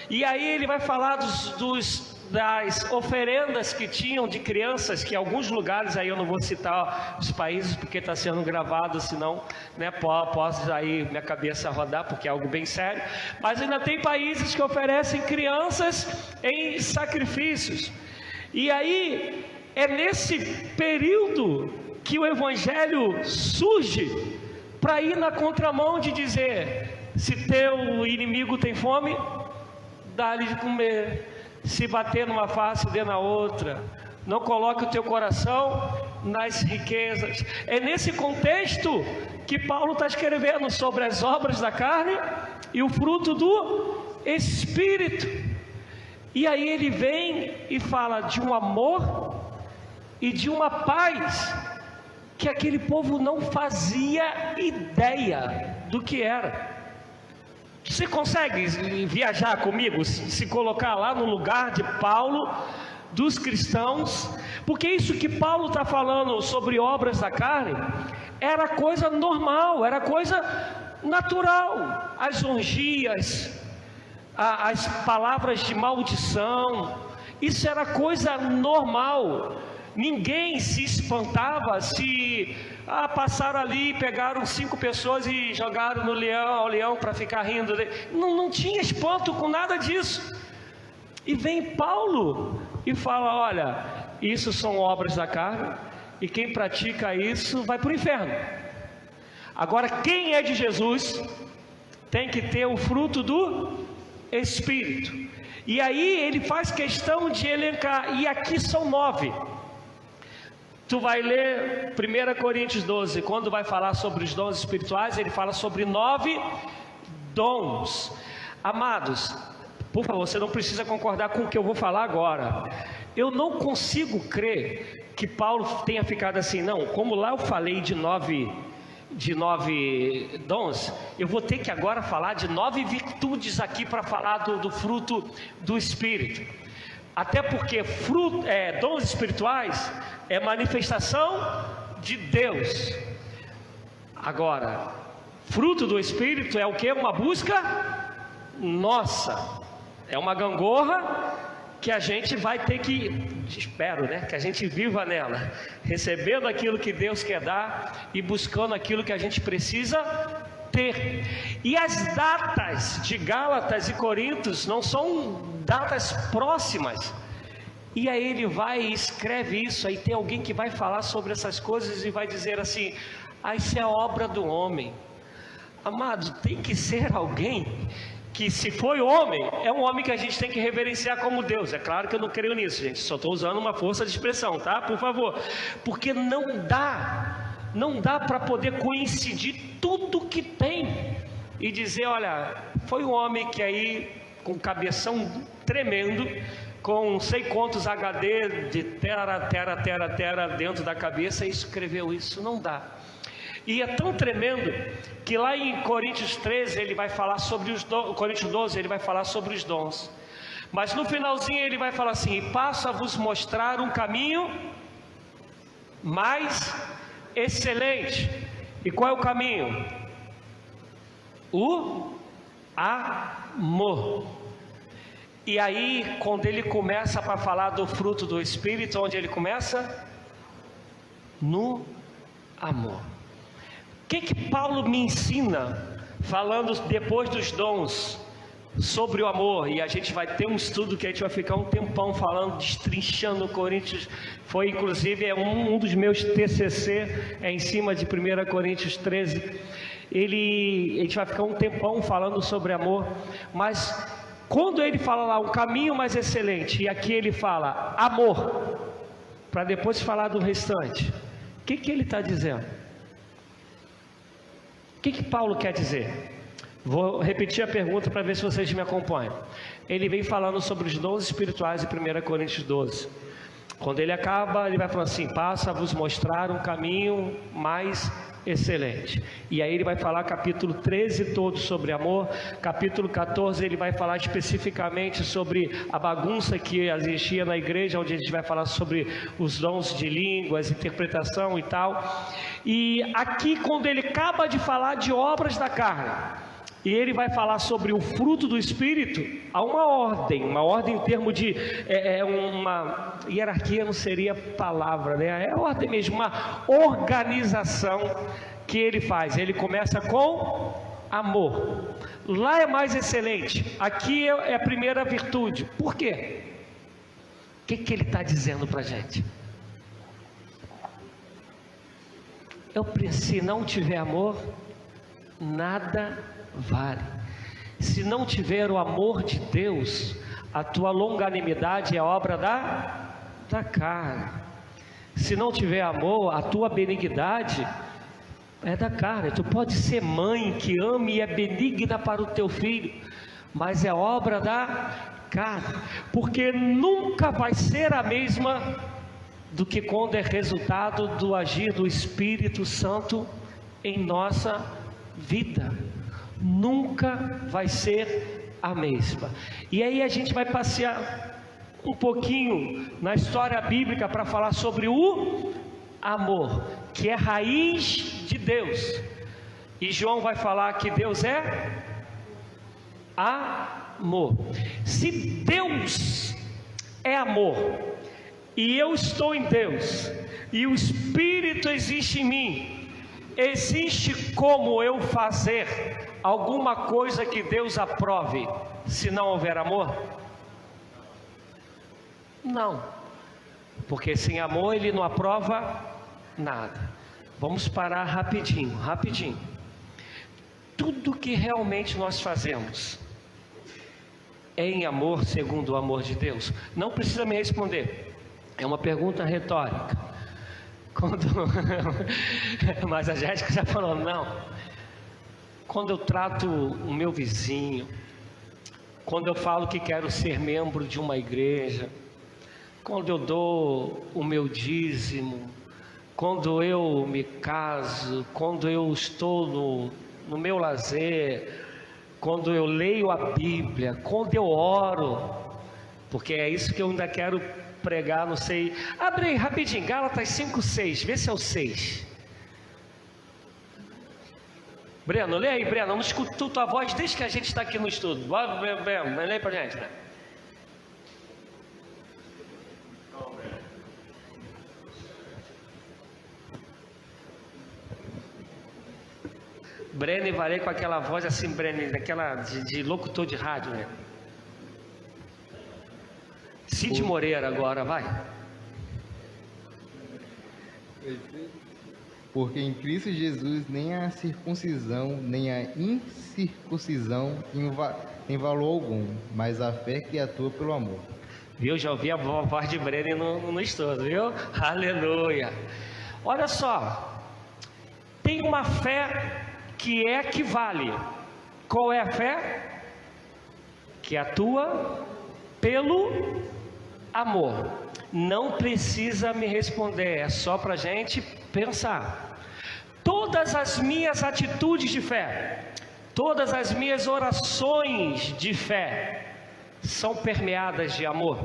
Speaker 1: E aí ele vai falar das oferendas que tinham de crianças, que em alguns lugares, aí eu não vou citar os países porque está sendo gravado, senão, né, posso aí minha cabeça rodar, porque é algo bem sério, mas ainda tem países que oferecem crianças em sacrifícios. E aí é nesse período que o Evangelho surge para ir na contramão de dizer: se teu inimigo tem fome, dá-lhe de comer. Se bater numa face, dê na outra. Não coloque o teu coração nas riquezas. É nesse contexto que Paulo está escrevendo sobre as obras da carne e o fruto do Espírito. E aí ele vem e fala de um amor e de uma paz que aquele povo não fazia ideia do que era. Você consegue viajar comigo, se colocar lá no lugar de Paulo, dos cristãos? Porque isso que Paulo está falando sobre obras da carne era coisa normal, era coisa natural. As orgias, as palavras de maldição, isso era coisa normal. Ninguém se espantava se passaram ali, pegaram 5 pessoas e jogaram no leão para ficar rindo dele. Não tinha espanto com nada disso. E vem Paulo e fala: olha, isso são obras da carne, e quem pratica isso vai para o inferno. Agora, quem é de Jesus tem que ter o fruto do Espírito. E aí ele faz questão de elencar, e aqui são 9. tu vai ler 1 Coríntios 12, quando vai falar sobre os dons espirituais, ele fala sobre 9 dons. Amados, por favor, você não precisa concordar com o que eu vou falar agora. Eu não consigo crer que Paulo tenha ficado assim, não, como lá eu falei de nove dons, eu vou ter que agora falar de 9 virtudes aqui para falar do fruto do Espírito. Até porque dons espirituais é manifestação de Deus. Agora, fruto do Espírito é o que? Uma busca nossa. É uma gangorra que a gente vai ter que, espero, né, que a gente viva nela, recebendo aquilo que Deus quer dar e buscando aquilo que a gente precisa ter. E as datas de Gálatas e Coríntios não são datas próximas. E aí ele vai e escreve isso, aí tem alguém que vai falar sobre essas coisas e vai dizer assim, isso é obra do homem. Amado, tem que ser alguém que, se foi homem, é um homem que a gente tem que reverenciar como Deus. É claro que eu não creio nisso, gente, só estou usando uma força de expressão, tá? Por favor, porque não dá para poder coincidir tudo que tem e dizer, olha, foi um homem que aí, com cabeção tremendo, com não sei quantos HD de tera dentro da cabeça, e escreveu isso. Não dá. E é tão tremendo que lá em Coríntios 13 ele vai falar sobre os dons, Coríntios 12 ele vai falar sobre os dons, mas no finalzinho ele vai falar assim, e passo a vos mostrar um caminho mais excelente. E qual é o caminho? O amor. E aí, quando ele começa para falar do fruto do Espírito, onde ele começa? No amor. O que Paulo me ensina, falando depois dos dons, sobre o amor? E a gente vai ter um estudo que a gente vai ficar um tempão falando, destrinchando Coríntios. Foi inclusive um dos meus TCC, em cima de 1 Coríntios 13. A gente vai ficar um tempão falando sobre amor, mas quando ele fala lá, um caminho mais excelente, e aqui ele fala amor, para depois falar do restante, o que ele está dizendo? O que Paulo quer dizer? Vou repetir a pergunta para ver se vocês me acompanham. Ele vem falando sobre os dons espirituais em 1 Coríntios 12. Quando ele acaba, ele vai falando assim, passa a vos mostrar um caminho mais excelente. E aí ele vai falar capítulo 13 todo sobre amor. Capítulo 14 ele vai falar especificamente sobre a bagunça que existia na igreja, onde a gente vai falar sobre os dons de línguas, interpretação e tal. E aqui, quando ele acaba de falar de obras da carne, e ele vai falar sobre o fruto do Espírito, há uma ordem em termos de uma hierarquia, não seria palavra, né? É ordem mesmo, uma organização que ele faz. Ele começa com amor. Lá é mais excelente, aqui é a primeira virtude. Por quê? O que ele está dizendo para a gente? Se não tiver amor, nada vale. Se não tiver o amor de Deus, a tua longanimidade é obra da carne. Se não tiver amor, a tua benignidade é da carne. Tu pode ser mãe que ame e é benigna para o teu filho, mas é obra da carne, porque nunca vai ser a mesma do que quando é resultado do agir do Espírito Santo em nossa vida. Nunca vai ser a mesma. E aí a gente vai passear um pouquinho na história bíblica para falar sobre o amor, que é raiz de Deus. E João vai falar que Deus é amor. Se Deus é amor, e eu estou em Deus, e o Espírito existe em mim, existe como eu fazer alguma coisa que Deus aprove se não houver amor? Não, porque sem amor ele não aprova nada. Vamos parar rapidinho. Tudo que realmente nós fazemos é em amor segundo o amor de Deus? Não precisa me responder, é uma pergunta retórica. Mas a Jéssica já falou, não. Quando eu trato o meu vizinho, quando eu falo que quero ser membro de uma igreja, quando eu dou o meu dízimo, quando eu me caso, quando eu estou no meu lazer, quando eu leio a Bíblia, quando eu oro, porque é isso que eu ainda quero pregar, não sei. Abre aí rapidinho, Gálatas 5:6, vê se é o 6. Breno, lê aí, Breno, não escuto tua voz desde que a gente está aqui no estudo. Breno, lê aí pra gente, né? Breno e Varei com aquela voz assim, Breno, daquela de locutor de rádio, né? Cid Moreira agora, vai.
Speaker 4: Porque em Cristo Jesus nem a circuncisão, nem a incircuncisão tem valor algum, mas a fé que atua pelo amor.
Speaker 1: Viu? Já ouvi a voz de Breno no estudo, viu? Aleluia. Olha só, tem uma fé que vale. Qual é a fé? Que atua pelo amor. Não precisa me responder, é só para a gente pensar. Todas as minhas atitudes de fé, todas as minhas orações de fé são permeadas de amor.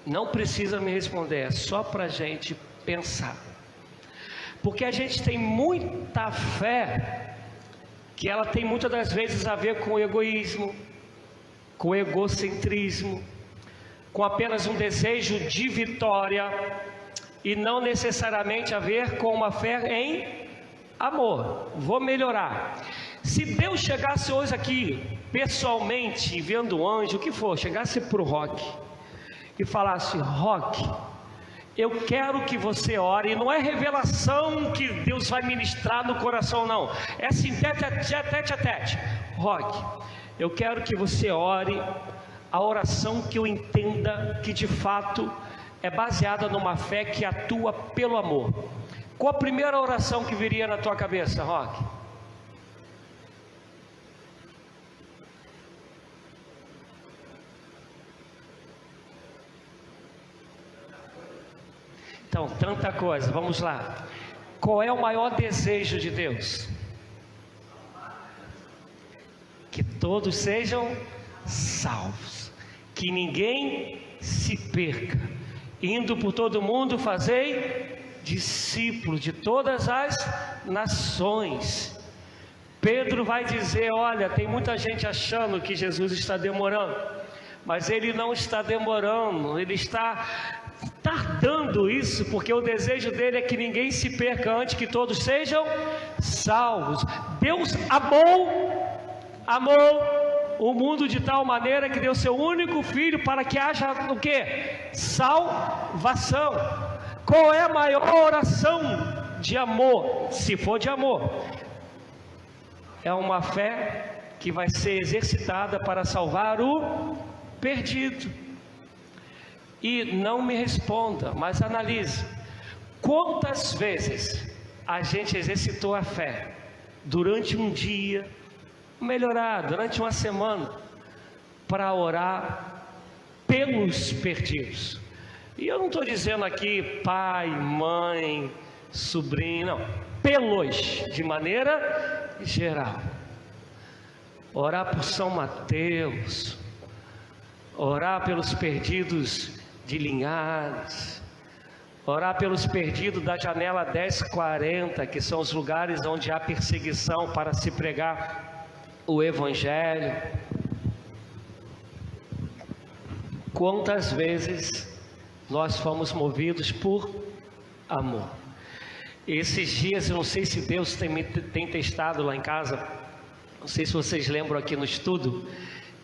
Speaker 1: Não precisa me responder, é só para a gente pensar. Porque a gente tem muita fé que ela tem muitas das vezes a ver com o egoísmo, com o egocentrismo, com apenas um desejo de vitória e não necessariamente a ver com uma fé em amor. Vou melhorar. Se Deus chegasse hoje aqui, pessoalmente, vendo um anjo, o que for, chegasse para o Roque e falasse: Roque, eu quero que você ore, e não é revelação que Deus vai ministrar no coração, não, é assim, tete a tete. Roque, eu quero que você ore a oração que eu entenda que de fato é baseada numa fé que atua pelo amor. Qual a primeira oração que viria na tua cabeça, Roque? Então, tanta coisa, vamos lá. Qual é o maior desejo de Deus? Que todos sejam salvos, que ninguém se perca, indo por todo mundo fazei discípulos de todas as nações. Pedro vai dizer: olha, tem muita gente achando que Jesus está demorando, mas ele não está demorando, ele está tardando isso, porque o desejo dele é que ninguém se perca, antes que todos sejam salvos. Deus amou o mundo de tal maneira que deu seu único filho para que haja o quê? Salvação. Qual é a maior oração de amor? Se for de amor, é uma fé que vai ser exercitada para salvar o perdido. E não me responda, mas analise: quantas vezes a gente exercitou a fé durante um dia, melhorar durante uma semana, para orar pelos perdidos? E eu não estou dizendo aqui pai, mãe, sobrinho, não, pelos, de maneira geral. Orar por São Mateus, orar pelos perdidos de Linhares, orar pelos perdidos da janela 1040, que são os lugares onde há perseguição para se pregar o Evangelho. Quantas vezes nós fomos movidos por amor? Esses dias, eu não sei se Deus tem testado lá em casa, não sei se vocês lembram aqui no estudo,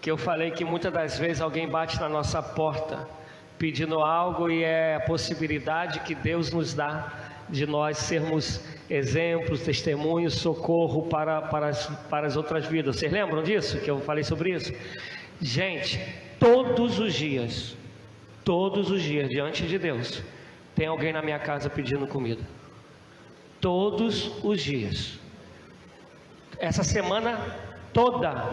Speaker 1: que eu falei que muitas das vezes alguém bate na nossa porta pedindo algo, e é a possibilidade que Deus nos dá de nós sermos exemplos, testemunhos, socorro para as outras vidas. Vocês lembram disso, que eu falei sobre isso? Gente, todos os dias, diante de Deus, tem alguém na minha casa pedindo comida. Todos os dias. Essa semana toda.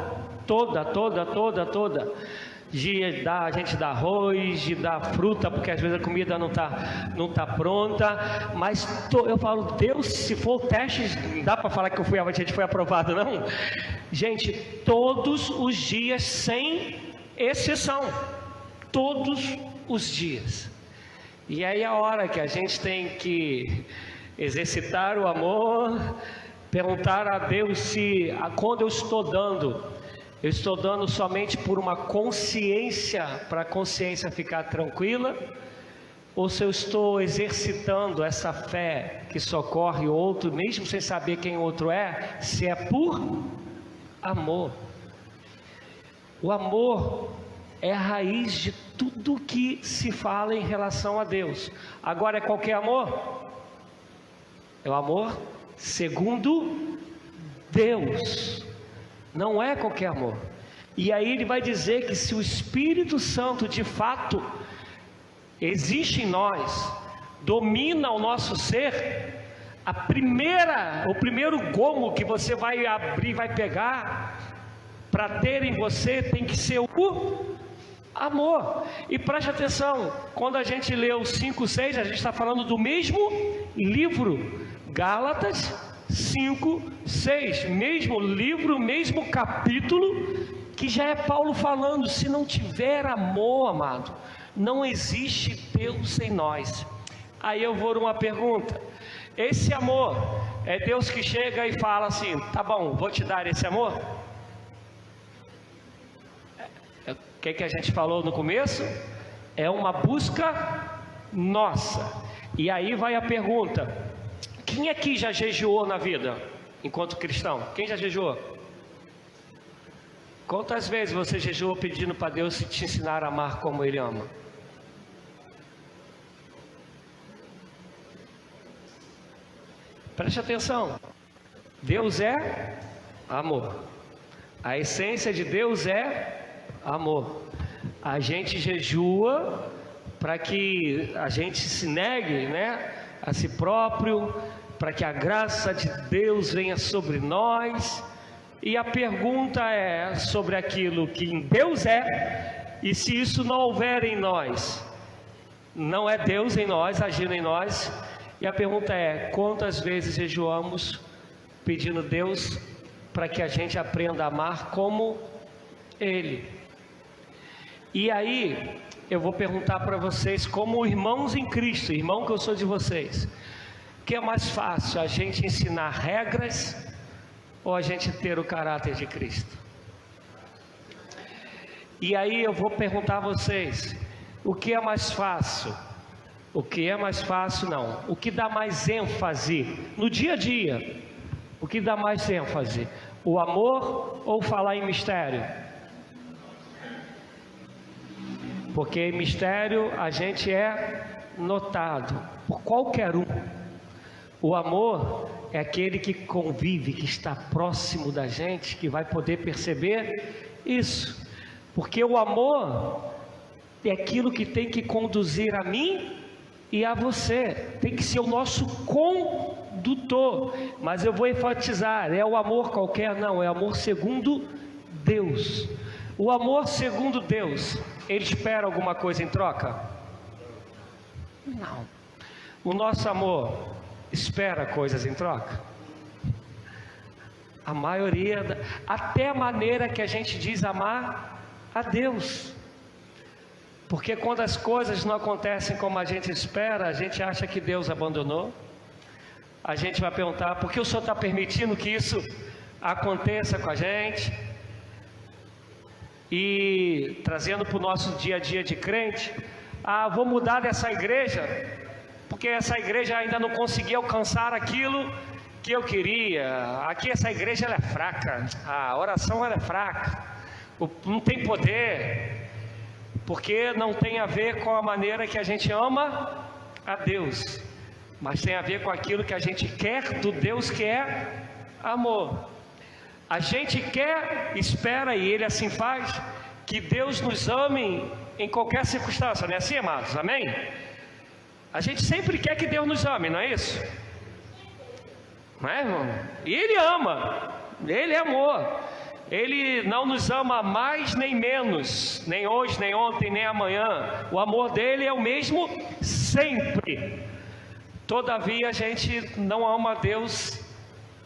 Speaker 1: A gente dá arroz, de dar fruta, porque às vezes a comida não tá pronta. Mas eu falo, Deus, se for o teste, não dá para falar que a gente foi aprovado, não. Gente, todos os dias, sem exceção. Todos os dias. E aí a hora que a gente tem que exercitar o amor, perguntar a Deus se quando eu estou dando somente por uma consciência, para a consciência ficar tranquila, ou se eu estou exercitando essa fé que socorre o outro, mesmo sem saber quem o outro é, se é por amor. O amor é a raiz de tudo que se fala em relação a Deus. Agora, é qualquer amor? É o amor segundo Deus. Não é qualquer amor. E aí ele vai dizer que se o Espírito Santo de fato existe em nós, domina o nosso ser, o primeiro gomo que você vai abrir, vai pegar, para ter em você, tem que ser o amor. E preste atenção, quando a gente lê o 5:6, a gente está falando do mesmo livro, Gálatas 5:6, mesmo livro, mesmo capítulo, que já é Paulo falando. Se não tiver amor, amado, não existe Deus em nós. Aí eu vou numa pergunta: esse amor é Deus que chega e fala assim, tá bom, vou te dar esse amor? O que a gente falou no começo? É uma busca nossa. E aí vai a pergunta: quem aqui já jejuou na vida, enquanto cristão? Quem já jejuou? Quantas vezes você jejuou pedindo para Deus te ensinar a amar como Ele ama? Preste atenção. Deus é amor. A essência de Deus é amor. A gente jejua para que a gente se negue, a si próprio, para que a graça de Deus venha sobre nós. E a pergunta é sobre aquilo que em Deus é, e se isso não houver em nós, não é Deus em nós, agindo em nós. E a pergunta é: quantas vezes jejuamos pedindo a Deus para que a gente aprenda a amar como Ele? E aí eu vou perguntar para vocês, como irmãos em Cristo, irmão que eu sou de vocês, que é mais fácil, a gente ensinar regras ou a gente ter o caráter de Cristo? E aí eu vou perguntar a vocês, o que é mais fácil? O que é mais fácil não, o que dá mais ênfase no dia a dia? O que dá mais ênfase? O amor ou falar em mistério? Porque em mistério a gente é notado por qualquer um. O amor é aquele que convive, que está próximo da gente, que vai poder perceber isso. Porque o amor é aquilo que tem que conduzir a mim e a você. Tem que ser o nosso condutor. Mas eu vou enfatizar, é o amor qualquer? Não, é amor segundo Deus. O amor segundo Deus, ele espera alguma coisa em troca? Não. O nosso amor espera coisas em troca? A maioria, até a maneira que a gente diz amar a Deus. Porque quando as coisas não acontecem como a gente espera, a gente acha que Deus abandonou. A gente vai perguntar: por que o Senhor está permitindo que isso aconteça com a gente? E trazendo para o nosso dia a dia de crente, vou mudar dessa igreja, porque essa igreja ainda não conseguiu alcançar aquilo que eu queria. Aqui essa igreja ela é fraca, a oração ela é fraca, não tem poder, porque não tem a ver com a maneira que a gente ama a Deus, mas tem a ver com aquilo que a gente quer do Deus que é amor. A gente quer, espera, e Ele assim faz, que Deus nos ame em qualquer circunstância, não é assim, amados? Amém? A gente sempre quer que Deus nos ame, não é isso? Não é, irmão? E Ele ama, Ele é amor. Ele não nos ama mais nem menos, nem hoje, nem ontem, nem amanhã. O amor dele é o mesmo sempre. Todavia a gente não ama a Deus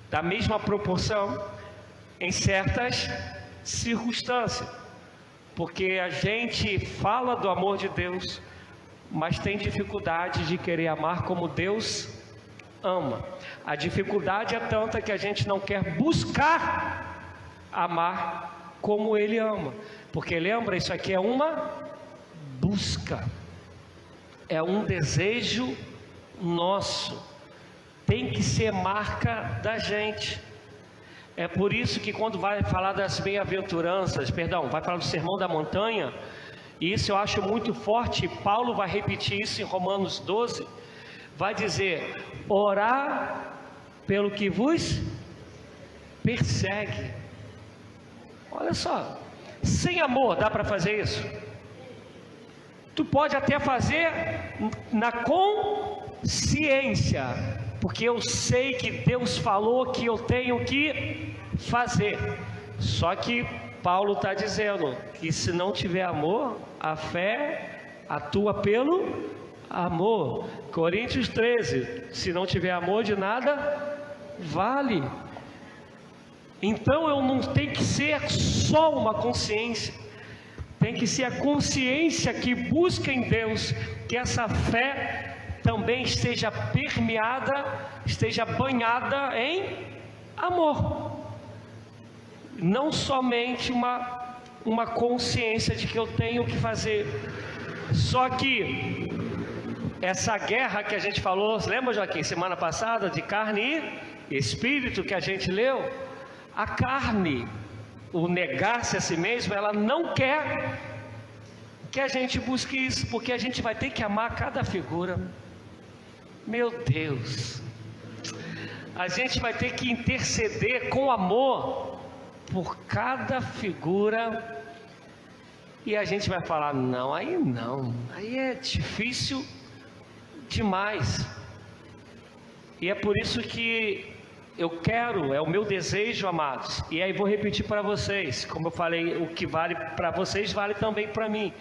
Speaker 1: da mesma proporção em certas circunstâncias, porque a gente fala do amor de Deus, mas tem dificuldade de querer amar como Deus ama. A dificuldade é tanta que a gente não quer buscar amar como Ele ama, porque lembra, isso aqui é uma busca, é um desejo nosso, tem que ser marca da gente. É por isso que quando vai falar das bem-aventuranças, vai falar do Sermão da Montanha, e isso eu acho muito forte, Paulo vai repetir isso em Romanos 12, vai dizer: orar pelo que vos persegue. Olha só, sem amor dá para fazer isso? Tu pode até fazer na consciência, porque eu sei que Deus falou que eu tenho que fazer. Só que Paulo está dizendo que se não tiver amor, a fé atua pelo amor. Coríntios 13, se não tiver amor, de nada vale. Então eu não tenho que ser só uma consciência, tem que ser a consciência que busca em Deus, que essa fé também esteja permeada, esteja banhada em amor, não somente uma consciência de que eu tenho que fazer. Só que essa guerra que a gente falou, lembra, Joaquim, semana passada, de carne e espírito, que a gente leu? A carne, o negar-se a si mesmo, ela não quer que a gente busque isso, porque a gente vai ter que amar cada figura. Meu Deus, a gente vai ter que interceder com amor por cada figura, e a gente vai falar: não, aí é difícil demais. E é por isso que eu quero, é o meu desejo, amados, e aí vou repetir para vocês, como eu falei, o que vale para vocês vale também para mim.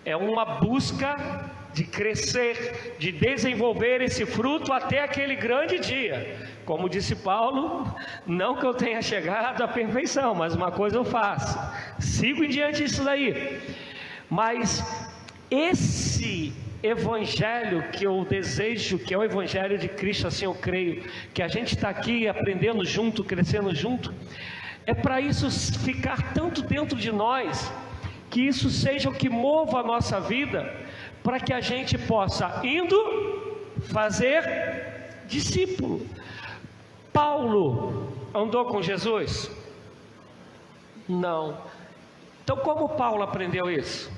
Speaker 1: É uma busca de crescer, de desenvolver esse fruto até aquele grande dia. Como disse Paulo, não que eu tenha chegado à perfeição, mas uma coisa eu faço, sigo em diante disso daí. Mas esse evangelho que eu desejo, que é o evangelho de Cristo, assim eu creio, que a gente está aqui aprendendo junto, crescendo junto, é para isso ficar tanto dentro de nós, que isso seja o que mova a nossa vida, para que a gente possa, indo, fazer discípulo. Paulo andou com Jesus? Não. Então como Paulo aprendeu isso?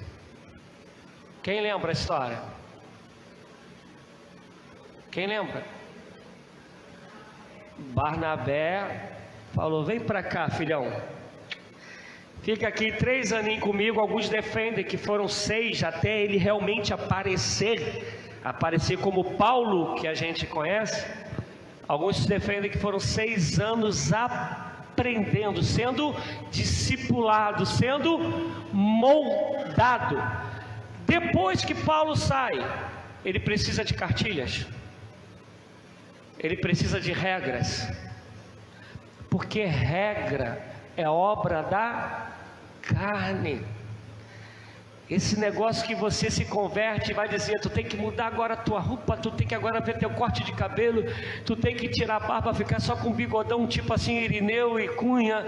Speaker 1: Quem lembra a história? Quem lembra? Barnabé falou: vem para cá, filhão, fica aqui 3 aninhos comigo. Alguns defendem que foram 6, até ele realmente aparecer como Paulo, que a gente conhece. Alguns defendem que foram 6 anos aprendendo, sendo discipulado, sendo moldado. Depois que Paulo sai, ele precisa de cartilhas, ele precisa de regras, porque regra é obra da carne. Esse negócio que você se converte e vai dizer: tu tem que mudar agora a tua roupa, tu tem que agora ver teu corte de cabelo, tu tem que tirar a barba, ficar só com bigodão, tipo assim, Irineu e Cunha,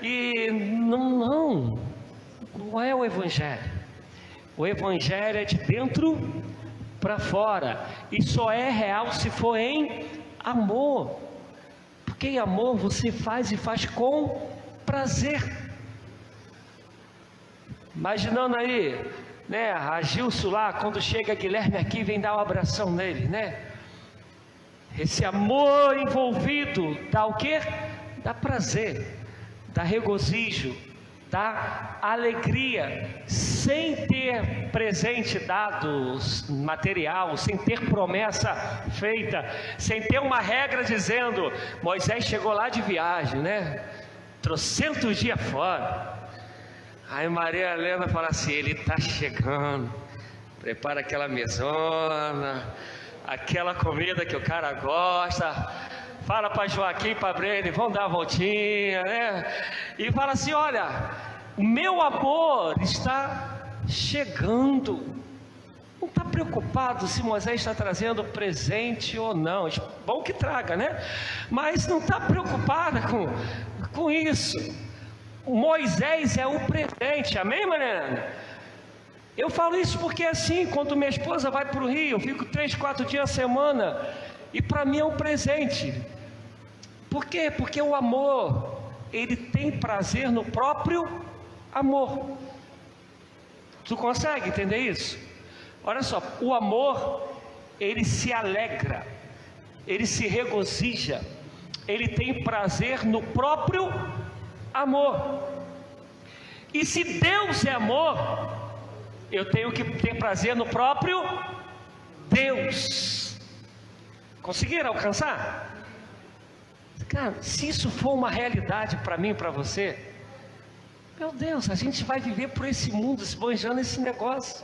Speaker 1: e não é o evangelho. O evangelho é de dentro para fora, e só é real se for em amor, porque em amor você faz e faz com prazer. Imaginando aí, né, a Gilson lá, quando chega Guilherme aqui, vem dar um abração nele, né? Esse amor envolvido dá o quê? Dá prazer, dá regozijo, dá alegria, sem ter presente dado material, sem ter promessa feita, sem ter uma regra dizendo, Moisés chegou lá de viagem, né? Trocentos dias fora. Aí Maria Helena fala assim, ele está chegando, prepara aquela mesona, aquela comida que o cara gosta, fala para Joaquim e para Brene, vão dar uma voltinha, né? E fala assim, olha, o meu amor está chegando. Não está preocupado se Moisés está trazendo presente ou não, bom que traga, né? Mas não está preocupada com isso. Moisés é o presente, amém, Mariana? Eu falo isso porque assim, quando minha esposa vai para o Rio, eu fico 3, 4 dias a semana, e para mim é um presente. Por quê? Porque o amor, ele tem prazer no próprio amor. Tu consegue entender isso? Olha só, o amor, ele se alegra, ele se regozija, ele tem prazer no próprio amor. E se Deus é amor, eu tenho que ter prazer no próprio Deus. Conseguiram alcançar? Cara, se isso for uma realidade para mim e para você, meu Deus, a gente vai viver por esse mundo esbanjando esse negócio.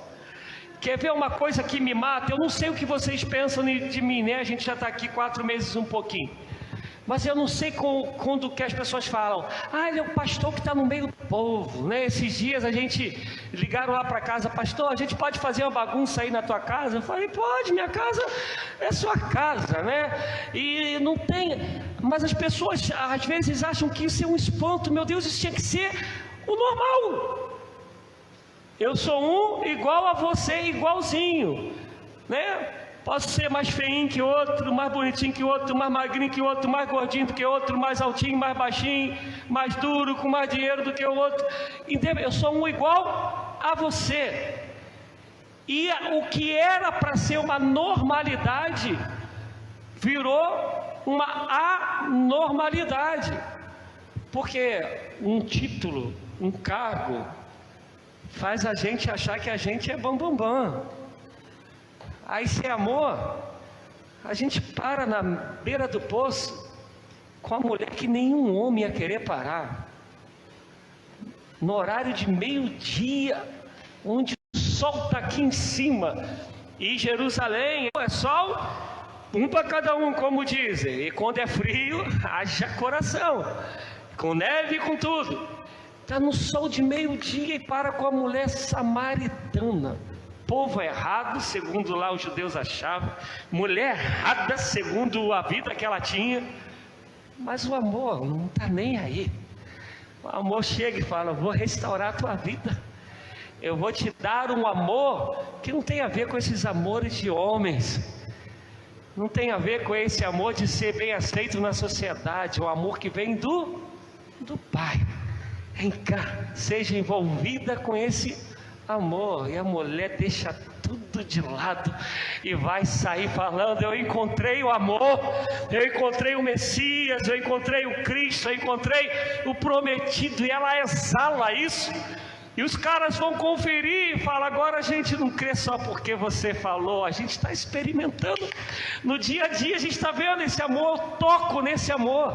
Speaker 1: Quer ver uma coisa que me mata? Eu não sei o que vocês pensam de mim, né? A gente já está aqui 4 meses um pouquinho. Mas eu não sei quando que as pessoas falam, ele é o pastor que está no meio do povo, né? Esses dias a gente ligaram lá para casa, pastor, a gente pode fazer uma bagunça aí na tua casa? Eu falei, pode, minha casa é sua casa, né? E não tem, mas as pessoas às vezes acham que isso é um espanto, meu Deus, isso tinha que ser o normal. Eu sou um igual a você, igualzinho, né? Posso ser mais feinho que outro, mais bonitinho que outro, mais magrinho que outro, mais gordinho do que outro, mais altinho, mais baixinho, mais duro, com mais dinheiro do que o outro. Eu sou um igual a você. E o que era para ser uma normalidade, virou uma anormalidade. Porque um título, um cargo, faz a gente achar que a gente é bambambam. Aí se é amor, a gente para na beira do poço com a mulher que nenhum homem ia querer parar. No horário de meio-dia, onde o sol está aqui em cima. E Jerusalém é sol, um para cada um, como dizem. E quando é frio, haja coração. Com neve e com tudo. Está no sol de meio-dia e para com a mulher samaritana. Povo errado, segundo lá os judeus achavam, mulher errada, segundo a vida que ela tinha, mas o amor não está nem aí. O amor chega e fala, vou restaurar a tua vida, eu vou te dar um amor que não tem a ver com esses amores de homens, não tem a ver com esse amor de ser bem aceito na sociedade, o amor que vem do Pai. Vem cá, seja envolvida com esse amor. E a mulher deixa tudo de lado e vai sair falando, eu encontrei o amor, eu encontrei o Messias, eu encontrei o Cristo, eu encontrei o prometido, e ela exala isso, e os caras vão conferir e falam, agora a gente não crê só porque você falou, a gente está experimentando no dia a dia, a gente está vendo esse amor, eu toco nesse amor.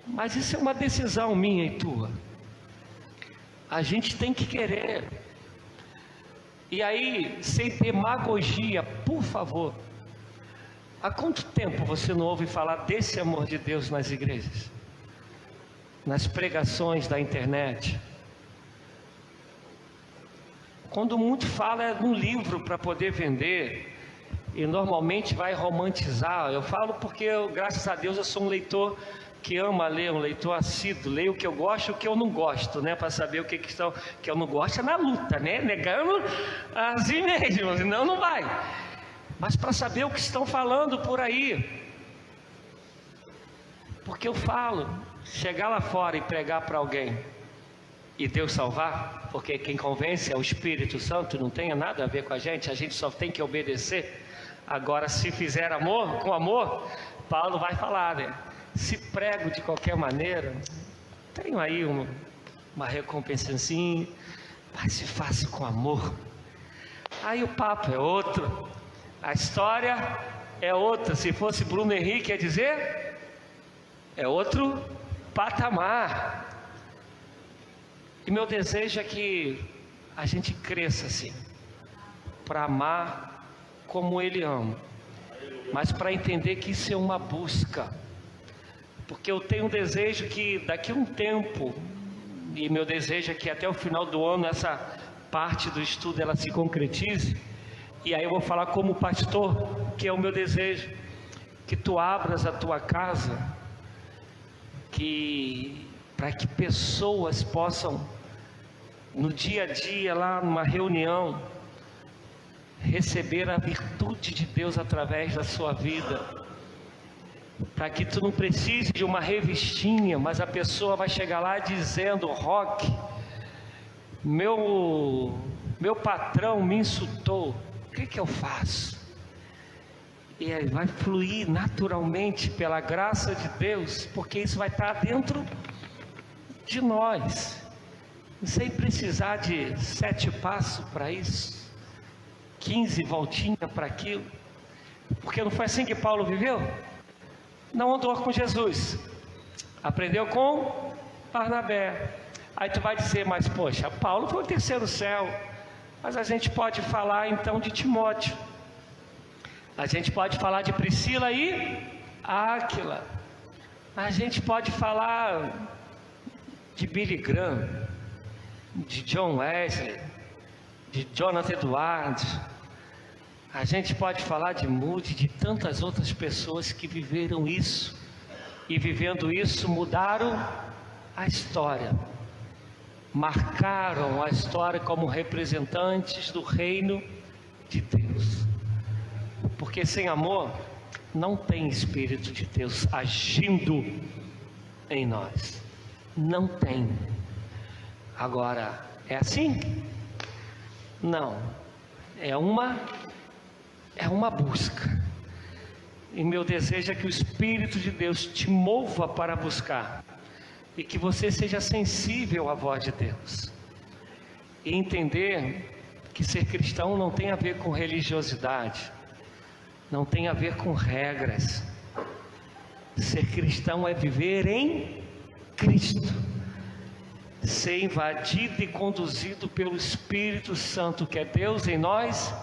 Speaker 1: Mas isso é uma decisão minha e tua. A gente tem que querer. E aí, sem demagogia, por favor, há quanto tempo você não ouve falar desse amor de Deus nas igrejas? Nas pregações da internet? Quando muito fala é num livro para poder vender, e normalmente vai romantizar. Eu falo porque, graças a Deus, eu sou um leitor que ama ler, um leitor assíduo, leio o que eu gosto e o que eu não gosto, né? Para saber o que eu não gosto é na luta, né? Negando assim mesmo, senão não vai. Mas para saber o que estão falando por aí. Porque eu falo, chegar lá fora e pregar para alguém e Deus salvar, porque quem convence é o Espírito Santo, não tem nada a ver com a gente só tem que obedecer. Agora, se fizer amor, com amor, Paulo vai falar, né? Se prego de qualquer maneira, tenho aí uma recompensazinha, mas se faça com amor. Aí o papo é outro, a história é outra. Se fosse Bruno Henrique, quer dizer, é outro patamar. E meu desejo é que a gente cresça assim, para amar como Ele ama, mas para entender que isso é uma busca. Porque eu tenho um desejo que daqui a um tempo, e meu desejo é que até o final do ano essa parte do estudo ela se concretize, e aí eu vou falar como pastor, que é o meu desejo, que tu abras a tua casa, para que pessoas possam, no dia a dia, lá numa reunião, receber a virtude de Deus através da sua vida, para que tu não precise de uma revistinha, mas a pessoa vai chegar lá dizendo: Roque, meu patrão me insultou, o que eu faço? E aí vai fluir naturalmente pela graça de Deus, porque isso vai estar dentro de nós, sem precisar de 7 passos para isso, 15 voltinhas para aquilo, porque não foi assim que Paulo viveu? Não andou com Jesus, aprendeu com Barnabé. Aí tu vai dizer: mas poxa, Paulo foi o terceiro céu. Mas a gente pode falar então de Timóteo, a gente pode falar de Priscila e Áquila, a gente pode falar de Billy Graham, de John Wesley, de Jonathan Edwards, a gente pode falar de Moody, de tantas outras pessoas que viveram isso, e vivendo isso mudaram a história, marcaram a história como representantes do reino de Deus. Porque sem amor não tem Espírito de Deus agindo em nós, não tem. Agora, é assim? Não, é uma busca, e meu desejo é que o Espírito de Deus te mova para buscar, e que você seja sensível à voz de Deus, e entender que ser cristão não tem a ver com religiosidade, não tem a ver com regras. Ser cristão é viver em Cristo, ser invadido e conduzido pelo Espírito Santo, que é Deus em nós,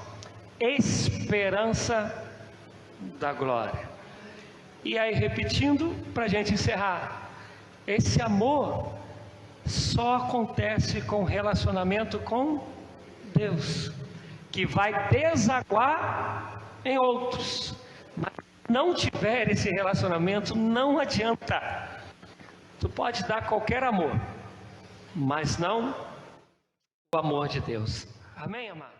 Speaker 1: esperança da glória. E aí, repetindo, para a gente encerrar, esse amor só acontece com relacionamento com Deus, que vai desaguar em outros. Mas se não tiver esse relacionamento, não adianta. Tu pode dar qualquer amor, mas não o amor de Deus. Amém, amado?